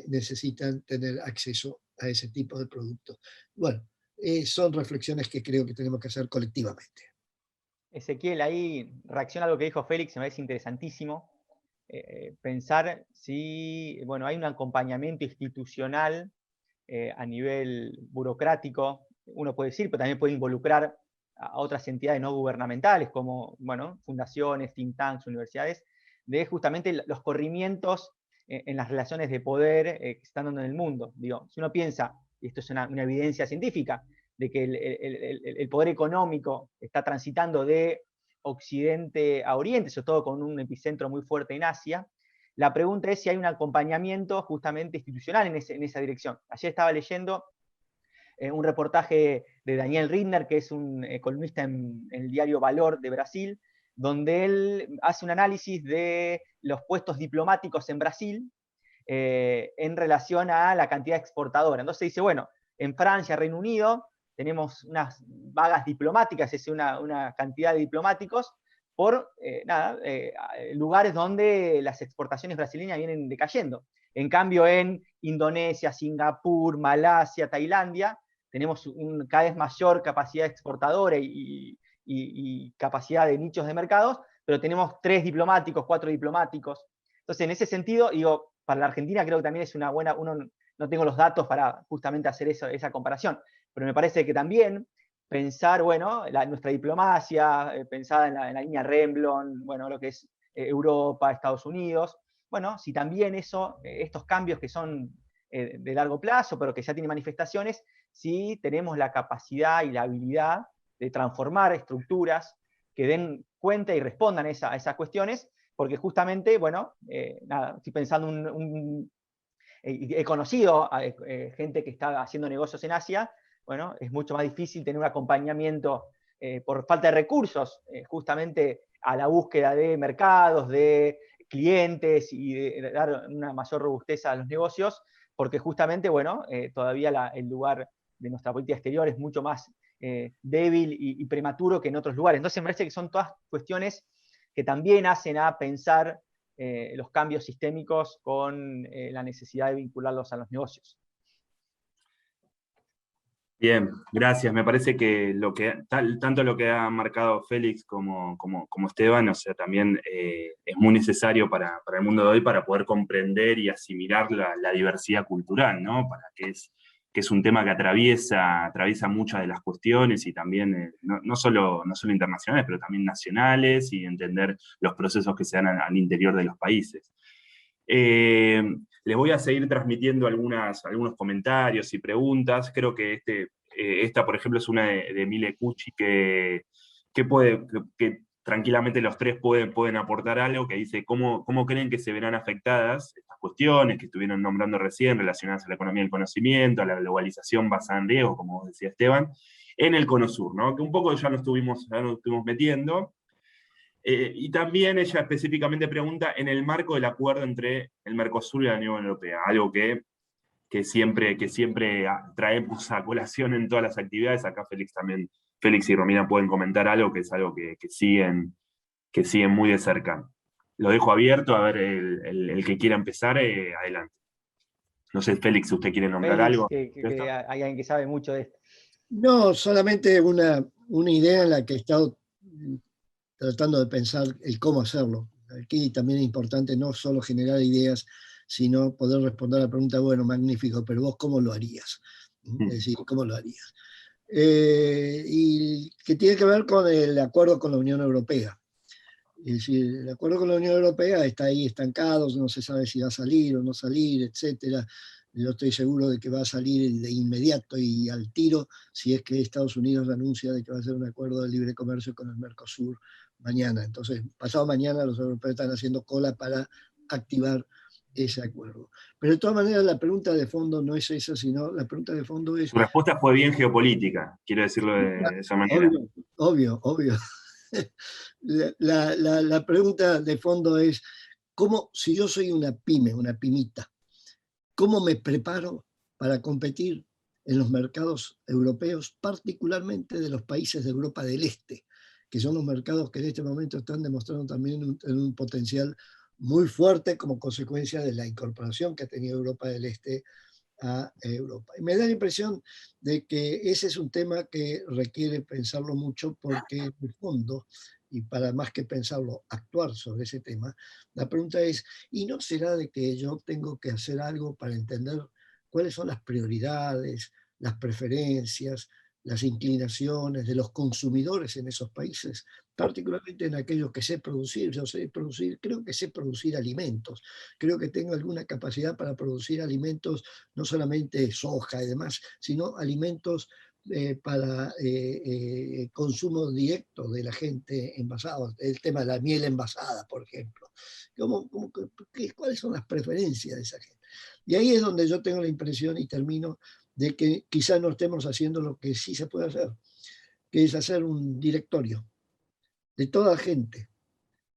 necesitan tener acceso a ese tipo de productos. Bueno, son reflexiones que creo que tenemos que hacer colectivamente. Ezequiel, ahí reacciona a lo que dijo Félix, me parece interesantísimo. Pensar si, bueno, hay un acompañamiento institucional a nivel burocrático, uno puede decir, pero también puede involucrar a otras entidades no gubernamentales, como, bueno, fundaciones, think tanks, universidades, de justamente los corrimientos en las relaciones de poder que se están dando en el mundo. Digo, si uno piensa, y esto es una evidencia científica, de que el poder económico está transitando de Occidente a Oriente, sobre todo con un epicentro muy fuerte en Asia, la pregunta es si hay un acompañamiento justamente institucional en esa dirección. Ayer estaba leyendo un reportaje de Daniel Rittner, que es un columnista en el diario Valor de Brasil, donde él hace un análisis de los puestos diplomáticos en Brasil en relación a la cantidad exportadora. Entonces dice, bueno, en Francia, Reino Unido, tenemos unas vagas diplomáticas, es decir, una cantidad de diplomáticos, por lugares donde las exportaciones brasileñas vienen decayendo. En cambio, en Indonesia, Singapur, Malasia, Tailandia, tenemos cada vez mayor capacidad exportadora y capacidad de nichos de mercados, pero tenemos 3 diplomáticos, 4 diplomáticos. Entonces, en ese sentido, digo, para la Argentina creo que también es una buena, no tengo los datos para justamente hacer esa comparación, pero me parece que también pensar, bueno, nuestra diplomacia, pensada en la línea Rembrandt, bueno, lo que es Europa, Estados Unidos, bueno, si también estos cambios que son de largo plazo, pero que ya tienen manifestaciones, si tenemos la capacidad y la habilidad de transformar estructuras que den cuenta y respondan a esas cuestiones, porque justamente, bueno, estoy pensando he conocido a gente que está haciendo negocios en Asia, bueno, es mucho más difícil tener un acompañamiento por falta de recursos, justamente a la búsqueda de mercados, de clientes y de dar una mayor robustez a los negocios, porque justamente, bueno, todavía el lugar de nuestra política exterior es mucho más débil y prematuro que en otros lugares. Entonces me parece que son todas cuestiones que también hacen a pensar los cambios sistémicos con la necesidad de vincularlos a los negocios. Bien, gracias. Me parece que tanto lo que ha marcado Félix como Esteban, o sea, también es muy necesario para el mundo de hoy para poder comprender y asimilar la diversidad cultural, ¿no? Que es un tema que atraviesa muchas de las cuestiones y también, no solo internacionales, pero también nacionales, y entender los procesos que se dan al interior de los países. Les voy a seguir transmitiendo algunos comentarios y preguntas. Creo que esta, por ejemplo, es una de Mile Cucci que tranquilamente los tres pueden aportar algo, que dice cómo creen que se verán afectadas estas cuestiones que estuvieron nombrando recién, relacionadas a la economía del conocimiento, a la globalización basada en riesgo, como decía Esteban, en el Cono Sur, ¿no? Que un poco ya nos estuvimos metiendo. Y también ella específicamente pregunta en el marco del acuerdo entre el Mercosur y la Unión Europea, algo que siempre traemos a colación en todas las actividades. Acá Félix y Romina pueden comentar algo, que es algo que siguen muy de cerca. Lo dejo abierto, a ver, el que quiera empezar, adelante. No sé, Félix, ¿usted quiere nombrar Félix, algo? que hay alguien que sabe mucho de esto. No, solamente una idea en la que he estado tratando de pensar el cómo hacerlo. Aquí también es importante no solo generar ideas, sino poder responder a la pregunta, bueno, magnífico, pero vos cómo lo harías. Es decir, ¿cómo lo harías? Y que tiene que ver con el acuerdo con la Unión Europea. Es decir, el acuerdo con la Unión Europea está ahí estancado, no se sabe si va a salir o no salir, etcétera. Yo estoy seguro de que va a salir de inmediato y al tiro si es que Estados Unidos anuncia de que va a hacer un acuerdo de libre comercio con el Mercosur mañana. Entonces, pasado mañana los europeos están haciendo cola para activar ese acuerdo. Pero de todas maneras la pregunta de fondo no es esa, sino la pregunta de fondo es... Su respuesta fue bien geopolítica, quiero decirlo de esa manera. Obvio. La pregunta de fondo es, ¿cómo, si yo soy una pyme, una pimita, cómo me preparo para competir en los mercados europeos, particularmente de los países de Europa del Este, que son los mercados que en este momento están demostrando también un potencial muy fuerte como consecuencia de la incorporación que ha tenido Europa del Este a Europa? Y me da la impresión de que ese es un tema que requiere pensarlo mucho porque en el fondo, y para más que pensarlo, actuar sobre ese tema, la pregunta es, ¿y no será de que yo tengo que hacer algo para entender cuáles son las prioridades, las preferencias, las inclinaciones de los consumidores en esos países, particularmente en aquellos que sé producir? Yo sé producir, creo que sé producir alimentos, creo que tengo alguna capacidad para producir alimentos, no solamente soja y demás, sino alimentos para consumo directo de la gente envasada. El tema de la miel envasada, por ejemplo. ¿Cuáles son las preferencias de esa gente? Y ahí es donde yo tengo la impresión, y termino, de que quizás no estemos haciendo lo que sí se puede hacer, que es hacer un directorio de toda la gente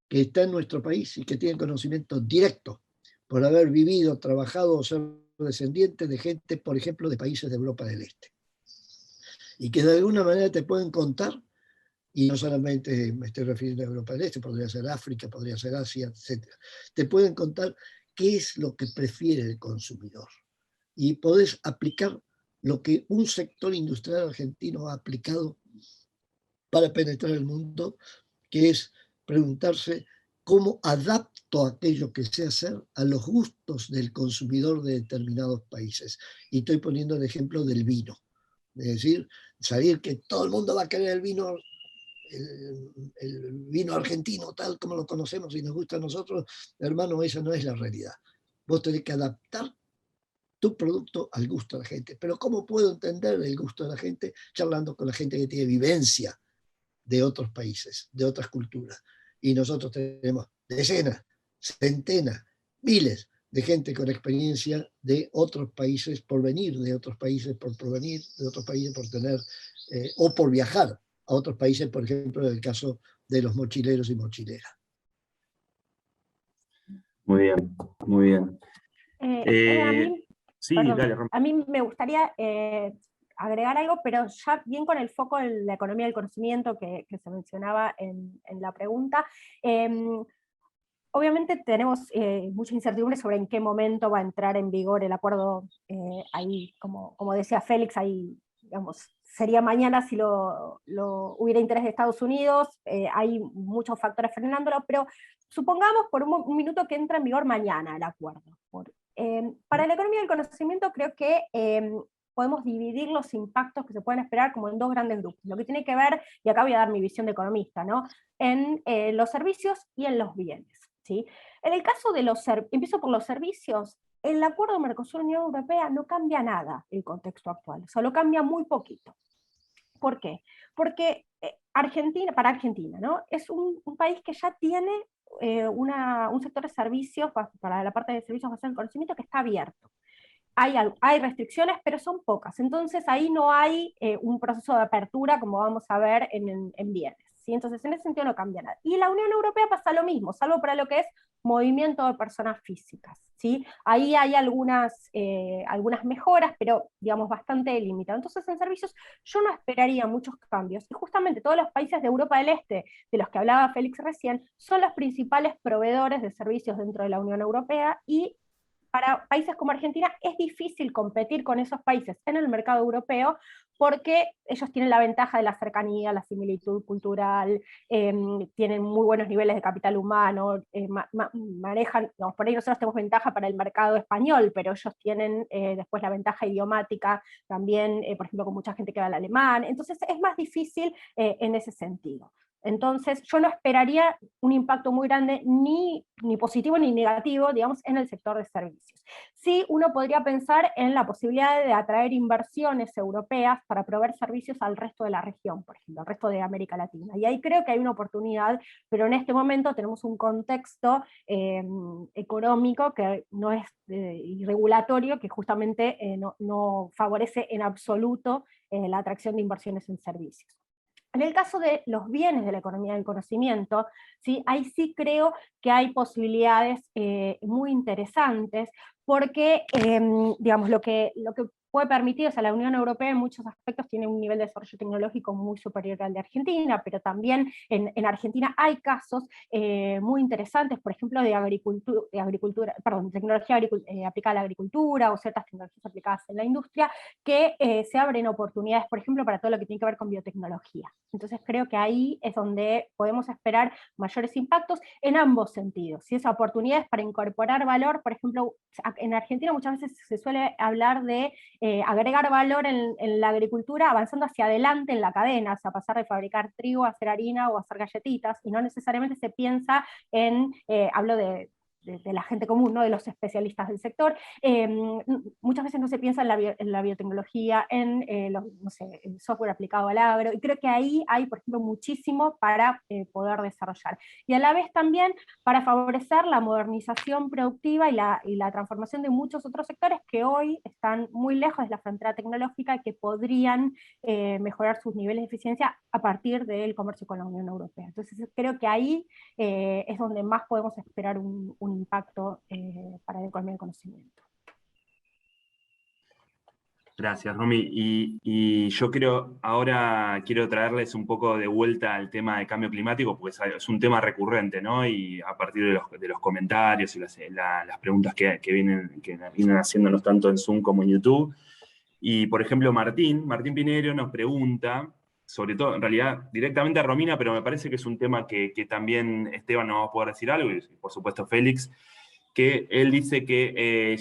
que está en nuestro país y que tiene conocimiento directo por haber vivido, trabajado o ser descendiente de gente, por ejemplo, de países de Europa del Este. Y que de alguna manera te pueden contar, y no solamente me estoy refiriendo a Europa del Este, podría ser África, podría ser Asia, etc. Te pueden contar qué es lo que prefiere el consumidor. Y podés aplicar lo que un sector industrial argentino ha aplicado para penetrar el mundo, que es preguntarse cómo adapto aquello que sé hacer a los gustos del consumidor de determinados países. Y estoy poniendo el ejemplo del vino. Es decir, salir que todo el mundo va a querer el vino argentino tal como lo conocemos y nos gusta a nosotros, hermano, esa no es la realidad. Vos tenés que adaptar tu producto al gusto de la gente. Pero ¿cómo puedo entender el gusto de la gente? Charlando con la gente que tiene vivencia de otros países, de otras culturas. Y nosotros tenemos decenas, centenas, miles de gente con experiencia de otros países por venir, de otros países por provenir, de otros países por tener, o por viajar a otros países, por ejemplo, en el caso de los mochileros y mochileras. Muy bien, muy bien. Sí, perdón, dale, Rom. a mí me gustaría agregar algo, pero ya bien con el foco en la economía del conocimiento que se mencionaba en la pregunta. Obviamente tenemos mucha incertidumbre sobre en qué momento va a entrar en vigor el acuerdo. Ahí, como decía Félix, ahí, digamos, sería mañana si lo hubiera interés de Estados Unidos. Hay muchos factores frenándolo, pero supongamos por un minuto que entra en vigor mañana el acuerdo. Para la economía del conocimiento creo que podemos dividir los impactos que se pueden esperar como en dos grandes grupos. Lo que tiene que ver, y acá voy a dar mi visión de economista, ¿no?, en los servicios y en los bienes. ¿Sí? En el caso de empiezo por los servicios, el acuerdo Mercosur-Unión Europea no cambia nada el contexto actual, solo cambia muy poquito. ¿Por qué? Porque para Argentina, ¿no?, es un país que ya tiene un sector de servicios, para la parte de servicios basados en conocimiento, que está abierto. Hay restricciones, pero son pocas, entonces ahí no hay un proceso de apertura como vamos a ver en bienes. ¿Sí? Entonces en ese sentido no cambia nada. Y la Unión Europea pasa lo mismo, salvo para lo que es movimiento de personas físicas. ¿Sí? Ahí hay algunas mejoras, pero digamos bastante limitadas. Entonces en servicios yo no esperaría muchos cambios. Y justamente todos los países de Europa del Este, de los que hablaba Félix recién, son los principales proveedores de servicios dentro de la Unión Europea, y para países como Argentina es difícil competir con esos países en el mercado europeo, porque ellos tienen la ventaja de la cercanía, la similitud cultural, tienen muy buenos niveles de capital humano, manejan, digamos, por ahí nosotros tenemos ventaja para el mercado español, pero ellos tienen después la ventaja idiomática también, por ejemplo, con mucha gente que habla alemán, entonces es más difícil en ese sentido. Entonces, yo no esperaría un impacto muy grande, ni positivo ni negativo, digamos, en el sector de servicios. Sí, uno podría pensar en la posibilidad de atraer inversiones europeas para proveer servicios al resto de la región, por ejemplo, al resto de América Latina. Y ahí creo que hay una oportunidad, pero en este momento tenemos un contexto económico que no es, y regulatorio, que justamente no favorece en absoluto la atracción de inversiones en servicios. En el caso de los bienes de la economía del conocimiento, ¿sí? Ahí sí creo que hay posibilidades muy interesantes, porque digamos, lo que puede permitir, o sea, la Unión Europea en muchos aspectos tiene un nivel de desarrollo tecnológico muy superior al de Argentina, pero también en Argentina hay casos muy interesantes, por ejemplo, de agricultura, perdón, tecnología aplicada a la agricultura, o ciertas tecnologías aplicadas en la industria, que se abren oportunidades, por ejemplo, para todo lo que tiene que ver con biotecnología. Entonces creo que ahí es donde podemos esperar mayores impactos en ambos sentidos. Si esas oportunidades para incorporar valor, por ejemplo, en Argentina muchas veces se suele hablar de agregar valor en la agricultura avanzando hacia adelante en la cadena, o sea, pasar de fabricar trigo a hacer harina o a hacer galletitas, y no necesariamente se piensa en, hablo de la gente común, ¿no? De los especialistas del sector, muchas veces no se piensa en la biotecnología, en no sé, el software aplicado al agro, y creo que ahí hay, por ejemplo, muchísimo para poder desarrollar. Y a la vez también para favorecer la modernización productiva y la transformación de muchos otros sectores que hoy están muy lejos de la frontera tecnológica y que podrían mejorar sus niveles de eficiencia a partir del comercio con la Unión Europea. Entonces creo que ahí es donde más podemos esperar un impacto para la economía del conocimiento. Gracias, Romy. Y yo ahora quiero traerles un poco de vuelta al tema de cambio climático, porque es un tema recurrente, ¿no? Y a partir de los comentarios y las preguntas que vienen haciéndonos tanto en Zoom como en YouTube. Y, por ejemplo, Martín Pinheiro nos pregunta, sobre todo, en realidad, directamente a Romina, pero me parece que es un tema que también Esteban nos va a poder decir algo, y por supuesto Félix, que él dice que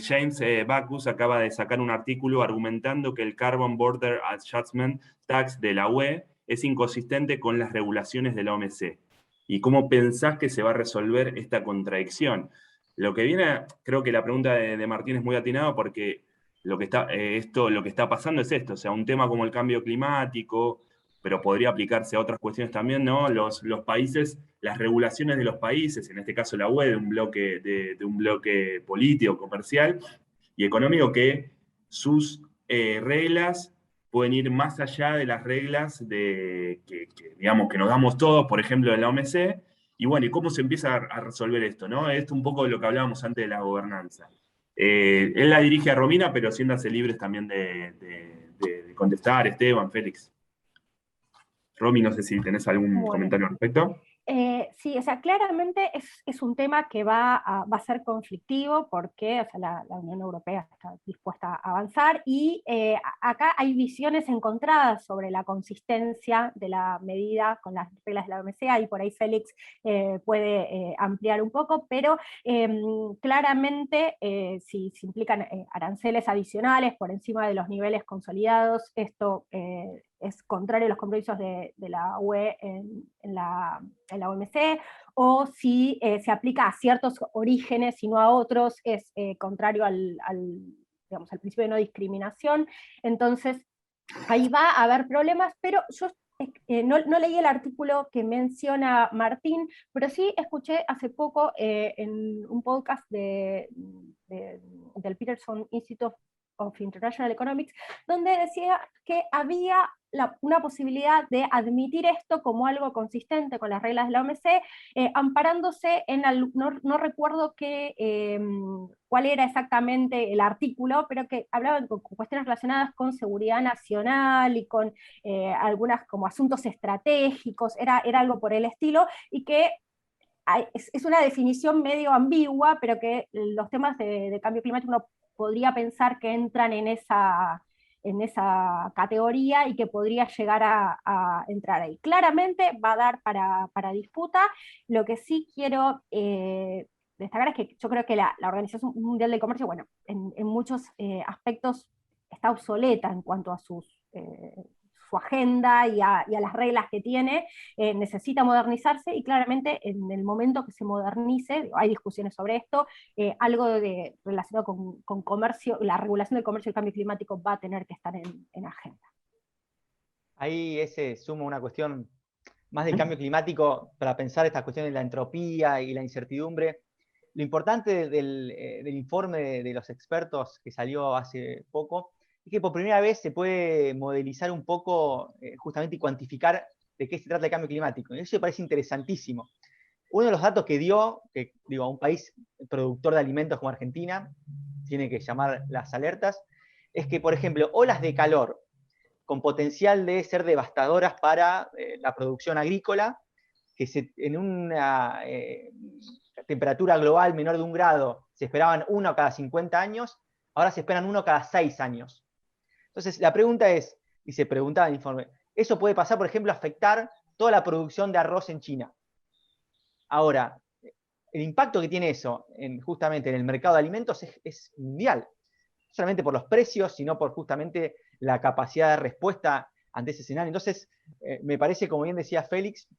James Backus acaba de sacar un artículo argumentando que el Carbon Border Adjustment Tax de la UE es inconsistente con las regulaciones de la OMC. ¿Y cómo pensás que se va a resolver esta contradicción? Lo que viene, creo que la pregunta de Martín es muy atinada, porque lo que está pasando es esto, o sea, un tema como el cambio climático, pero podría aplicarse a otras cuestiones también, ¿no? Los países, las regulaciones de los países, en este caso la UE, de un bloque político, comercial y económico, que sus reglas pueden ir más allá de las reglas digamos, que nos damos todos, por ejemplo, de la OMC. Y bueno, ¿y cómo se empieza a resolver esto, no? Esto un poco de lo que hablábamos antes de la gobernanza. Él la dirige a Romina, pero siéntanse libres también de contestar, Esteban, Félix. Romy, no sé si tenés algún comentario al respecto. Sí, o sea, claramente es un tema que va a ser conflictivo, porque, o sea, la Unión Europea está dispuesta a avanzar, y acá hay visiones encontradas sobre la consistencia de la medida con las reglas de la OMC, y por ahí Félix puede ampliar un poco, pero claramente si implican aranceles adicionales por encima de los niveles consolidados, esto es contrario a los compromisos de la UE en la OMC, o si se aplica a ciertos orígenes y no a otros, es contrario digamos, al principio de no discriminación. Entonces, ahí va a haber problemas, pero yo no leí el artículo que menciona Martín, pero sí escuché hace poco en un podcast del Peterson Institute of International Economics, donde decía que había una posibilidad de admitir esto como algo consistente con las reglas de la OMC, amparándose en, no recuerdo cuál era exactamente el artículo, pero que hablaban con cuestiones relacionadas con seguridad nacional y con algunas como asuntos estratégicos, era algo por el estilo, y que es una definición medio ambigua, pero que los temas de cambio climático uno podría pensar que entran en esa categoría y que podría llegar a entrar ahí. Claramente va a dar para disputa. Lo que sí quiero destacar es que yo creo que la Organización Mundial del Comercio, bueno, en muchos aspectos está obsoleta en cuanto a su agenda y a las reglas que tiene, necesita modernizarse, y claramente en el momento que se modernice, hay discusiones sobre esto, algo relacionado con comercio, la regulación del comercio y el cambio climático va a tener que estar en agenda. Ahí ese suma una cuestión más del cambio climático para pensar estas cuestiones de la entropía y la incertidumbre. Lo importante del informe de los expertos que salió hace poco es que por primera vez se puede modelizar un poco justamente y cuantificar de qué se trata el cambio climático. Y eso me parece interesantísimo. Uno de los datos que dio, que digo, a un país productor de alimentos como Argentina, tiene que llamar las alertas, es que, por ejemplo, olas de calor con potencial de ser devastadoras para la producción agrícola, que en una temperatura global menor de 1 grado se esperaban 1 cada 50 años, ahora se esperan 1 cada 6 años. Entonces, la pregunta es, y se preguntaba en el informe, ¿eso puede pasar, por ejemplo, afectar toda la producción de arroz en China? Ahora, el impacto que tiene eso justamente en el mercado de alimentos es mundial. No solamente por los precios, sino por justamente la capacidad de respuesta ante ese escenario. Entonces, me parece, como bien decía Félix,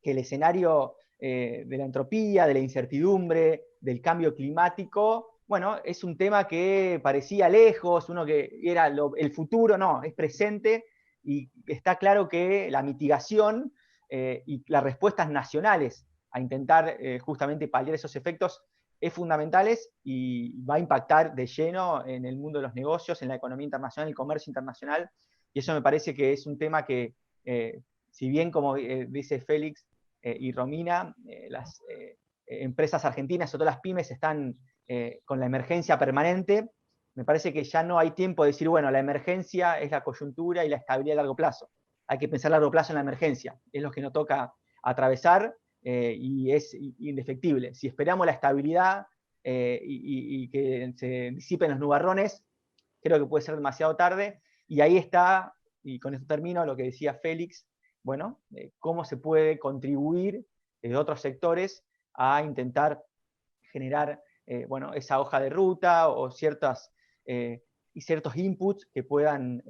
que el escenario de la entropía, de la incertidumbre, del cambio climático, bueno, es un tema que parecía lejos, uno que era el futuro, no, es presente, y está claro que la mitigación y las respuestas nacionales a intentar justamente paliar esos efectos es fundamentales y va a impactar de lleno en el mundo de los negocios, en la economía internacional, el comercio internacional, y eso me parece que es un tema que, si bien, como dice Félix y Romina, las empresas argentinas, sobre todo las pymes, están con la emergencia permanente, me parece que ya no hay tiempo de decir, bueno, la emergencia es la coyuntura y la estabilidad a largo plazo. Hay que pensar a largo plazo en la emergencia, es lo que nos toca atravesar, y es indefectible. Si esperamos la estabilidad y que se disipen los nubarrones, creo que puede ser demasiado tarde, y ahí está, y con esto termino, lo que decía Félix, bueno, cómo se puede contribuir desde otros sectores a intentar generar bueno, esa hoja de ruta o ciertos inputs que puedan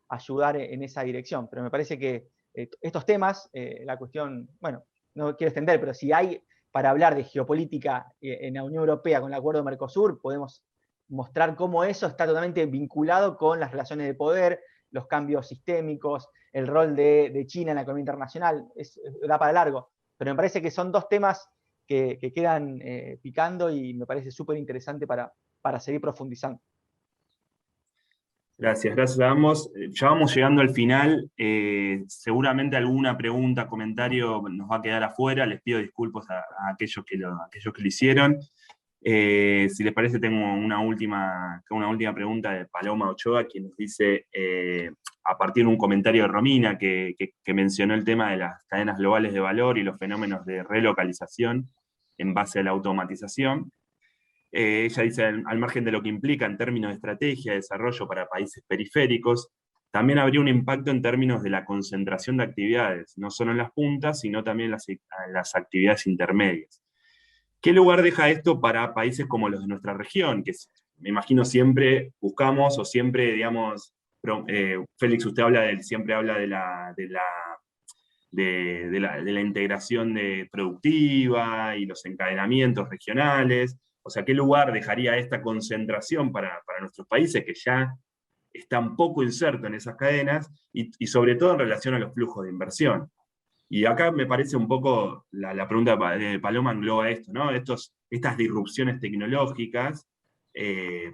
ayudar en esa dirección. Pero me parece que estos temas, la cuestión, bueno, no quiero extender, pero si hay para hablar de geopolítica en la Unión Europea con el acuerdo de Mercosur, podemos mostrar cómo eso está totalmente vinculado con las relaciones de poder, los cambios sistémicos, el rol de China en la economía internacional, da para largo. Pero me parece que son dos temas que quedan picando y me parece súper interesante para seguir profundizando. Gracias a ambos. Ya vamos llegando al final. Seguramente alguna pregunta, comentario nos va a quedar afuera. Les pido disculpas a aquellos que lo hicieron. Si les parece, tengo una última pregunta de Paloma Ochoa, quien nos dice, a partir de un comentario de Romina, que mencionó el tema de las cadenas globales de valor y los fenómenos de relocalización en base a la automatización. Ella dice, al margen de lo que implica en términos de estrategia de desarrollo para países periféricos, también habría un impacto en términos de la concentración de actividades, no solo en las puntas, sino también en las actividades intermedias. ¿Qué lugar deja esto para países como los de nuestra región? Que me imagino siempre buscamos, o siempre, digamos, Félix, usted siempre habla de la integración productiva y los encadenamientos regionales. O sea, ¿qué lugar dejaría esta concentración para nuestros países que ya están poco insertos en esas cadenas y sobre todo en relación a los flujos de inversión? Y acá me parece un poco, la pregunta de Paloma engloba esto, ¿no? Estas disrupciones tecnológicas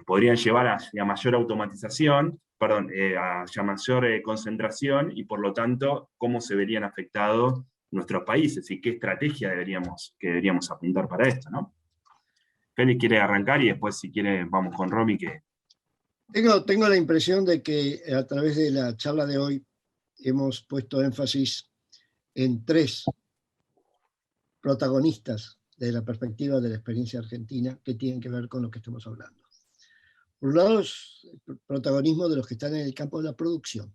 podrían llevar a mayor automatización, a mayor concentración, y por lo tanto, cómo se verían afectados nuestros países y qué estrategia deberíamos apuntar para esto, ¿no? Félix quiere arrancar y después, si quiere, vamos con Romy. Tengo la impresión de que a través de la charla de hoy hemos puesto énfasis en 3 protagonistas desde la perspectiva de la experiencia argentina que tienen que ver con lo que estamos hablando. Por un lado, es el protagonismo de los que están en el campo de la producción,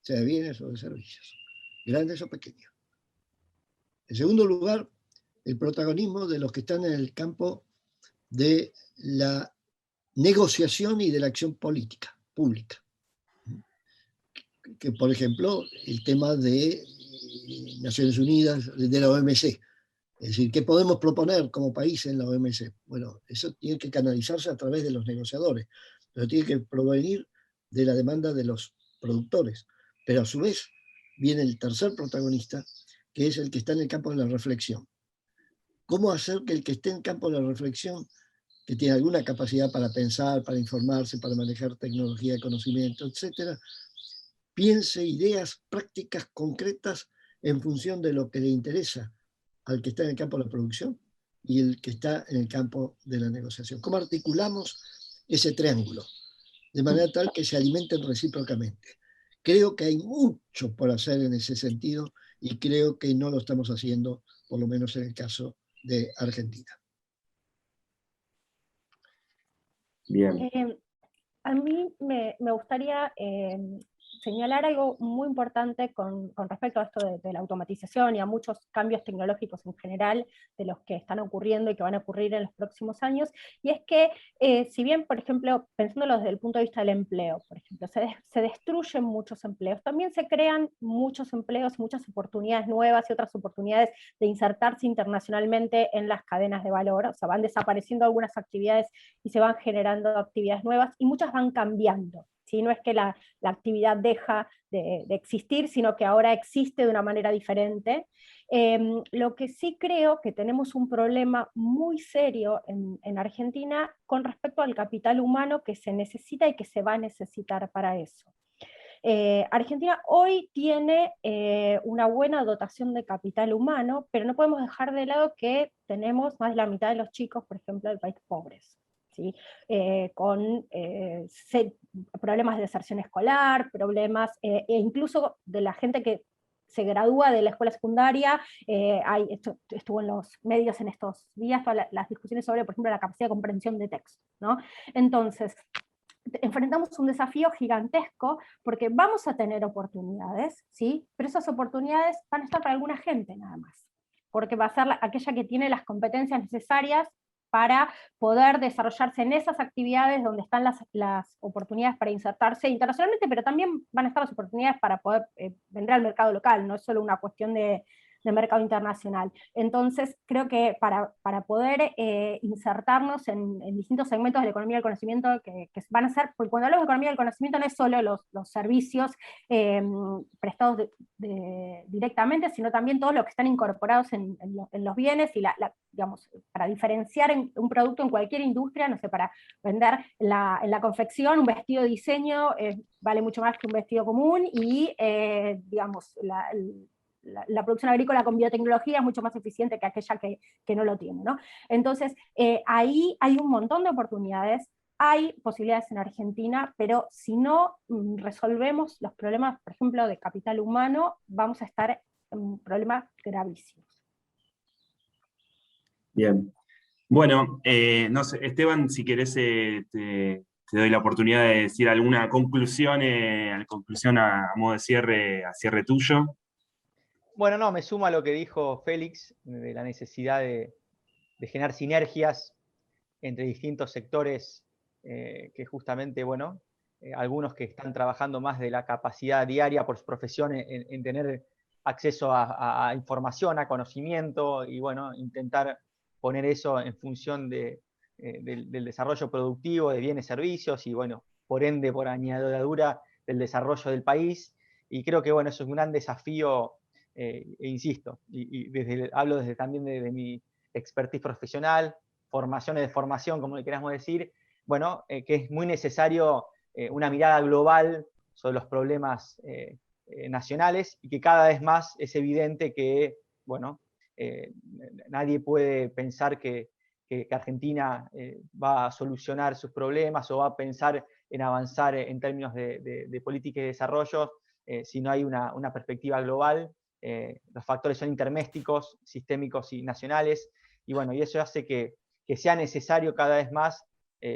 sea de bienes o de servicios, grandes o pequeños. En segundo lugar, el protagonismo de los que están en el campo de la negociación y de la acción política, pública. Que, por ejemplo, el tema de Naciones Unidas, de la OMC. Es decir, ¿qué podemos proponer como país en la OMC? Bueno, eso tiene que canalizarse a través de los negociadores, pero tiene que provenir de la demanda de los productores. Pero a su vez viene el tercer protagonista, que es el que está en el campo de la reflexión. ¿Cómo hacer que el que esté en el campo de la reflexión, que tiene alguna capacidad para pensar, para informarse, para manejar tecnología, conocimiento, etcétera, piense ideas prácticas, concretas, en función de lo que le interesa al que está en el campo de la producción y el que está en el campo de la negociación? ¿Cómo articulamos ese triángulo? De manera tal que se alimenten recíprocamente. Creo que hay mucho por hacer en ese sentido y creo que no lo estamos haciendo, por lo menos en el caso de Argentina. Bien. A mí me gustaría señalar algo muy importante con respecto a esto de la automatización y a muchos cambios tecnológicos en general de los que están ocurriendo y que van a ocurrir en los próximos años, y es que si bien, por ejemplo, pensándolo desde el punto de vista del empleo, por ejemplo, se destruyen muchos empleos, también se crean muchos empleos, muchas oportunidades nuevas y otras oportunidades de insertarse internacionalmente en las cadenas de valor. O sea, van desapareciendo algunas actividades y se van generando actividades nuevas, y muchas van cambiando. ¿Sí? No es que la actividad deja de existir, sino que ahora existe de una manera diferente. Lo que sí creo que tenemos un problema muy serio en Argentina con respecto al capital humano que se necesita y que se va a necesitar para eso. Argentina hoy tiene una buena dotación de capital humano, pero no podemos dejar de lado que tenemos más de la mitad de los chicos, por ejemplo, del país pobres. ¿Sí? Con problemas de deserción escolar, problemas e incluso de la gente que se gradúa de la escuela secundaria. Esto estuvo en los medios en estos días, todas las discusiones sobre, por ejemplo, la capacidad de comprensión de texto, ¿no? Entonces, enfrentamos un desafío gigantesco porque vamos a tener oportunidades, ¿sí? Pero esas oportunidades van a estar para alguna gente nada más, porque va a ser aquella que tiene las competencias necesarias para poder desarrollarse en esas actividades donde están las oportunidades para insertarse internacionalmente, pero también van a estar las oportunidades para poder vender al mercado local, no es solo una cuestión de mercado internacional. Entonces, creo que para poder insertarnos en distintos segmentos de la economía del conocimiento que van a ser, porque cuando hablamos de economía del conocimiento no es solo los servicios prestados directamente, sino también todos los que están incorporados en los bienes y digamos, para diferenciar un producto en cualquier industria, no sé, para vender en la confección un vestido de diseño vale mucho más que un vestido común, y digamos, la producción agrícola con biotecnología es mucho más eficiente que aquella que no lo tiene, ¿no? Entonces, ahí hay un montón de oportunidades, hay posibilidades en Argentina, pero si no resolvemos los problemas, por ejemplo, de capital humano, vamos a estar en problemas gravísimos. Bien. Bueno, no sé, Esteban, si querés te doy la oportunidad de decir alguna conclusión, a modo de cierre, a cierre tuyo. Bueno, no, me suma a lo que dijo Félix, de la necesidad de generar sinergias entre distintos sectores, que justamente, bueno, algunos que están trabajando más de la capacidad diaria por su profesión en tener acceso a información, a conocimiento, y bueno, intentar poner eso en función del desarrollo productivo de bienes y servicios, y bueno, por ende, por añadidura, del desarrollo del país. Y creo que, bueno, eso es un gran desafío, e insisto, y hablo también de mi expertise profesional, formación de formación, como le queramos decir, bueno, que es muy necesario una mirada global sobre los problemas nacionales, y que cada vez más es evidente que, bueno, nadie puede pensar que Argentina va a solucionar sus problemas o va a pensar en avanzar en términos de política y desarrollo si no hay una perspectiva global. Los factores son intermésticos, sistémicos y nacionales, y bueno, y eso hace que sea necesario cada vez más,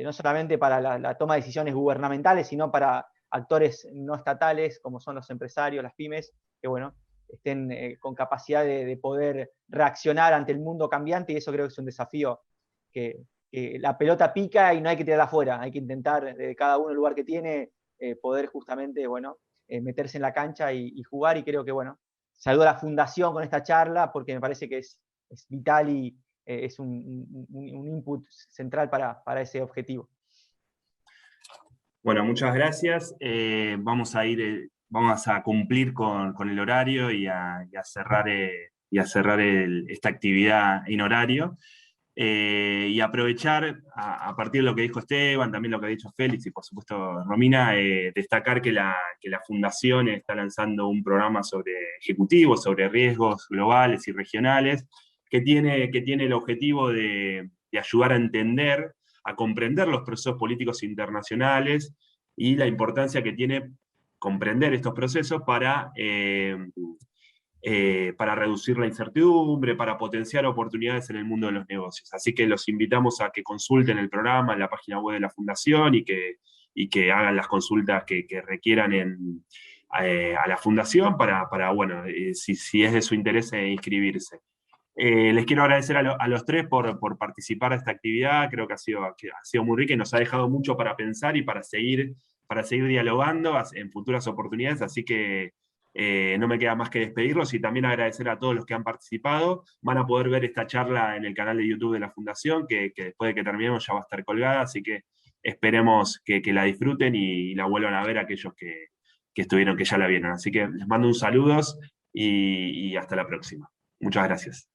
no solamente para la toma de decisiones gubernamentales, sino para actores no estatales, como son los empresarios, las pymes, que bueno, estén con capacidad de poder reaccionar ante el mundo cambiante, y eso creo que es un desafío que la pelota pica y no hay que tirarla afuera, hay que intentar, de cada uno el lugar que tiene, poder justamente, bueno, meterse en la cancha y jugar, y creo que, bueno, saludo a la Fundación con esta charla, porque me parece que es vital y es un input central para ese objetivo. Bueno, muchas gracias. Vamos a cumplir con el horario y a cerrar, esta actividad en horario. Y aprovechar, a partir de lo que dijo Esteban, también lo que ha dicho Félix y por supuesto Romina, destacar que la Fundación está lanzando un programa ejecutivo sobre riesgos globales y regionales, que tiene el objetivo de ayudar a entender, a comprender los procesos políticos internacionales y la importancia que tiene comprender estos procesos para reducir la incertidumbre, para potenciar oportunidades en el mundo de los negocios. Así que los invitamos a que consulten el programa en la página web de la Fundación y que hagan las consultas que requieran a la Fundación para bueno, si es de su interés, inscribirse. Les quiero agradecer a los tres por participar de esta actividad. Creo que ha sido muy rica y nos ha dejado mucho para pensar y para seguir dialogando en futuras oportunidades. Así que no me queda más que despedirlos y también agradecer a todos los que han participado. Van a poder ver esta charla en el canal de YouTube de la Fundación, que después de que terminemos ya va a estar colgada, así que esperemos que la disfruten y la vuelvan a ver aquellos que estuvieron, que ya la vieron. Así que les mando un saludo y hasta la próxima. Muchas gracias.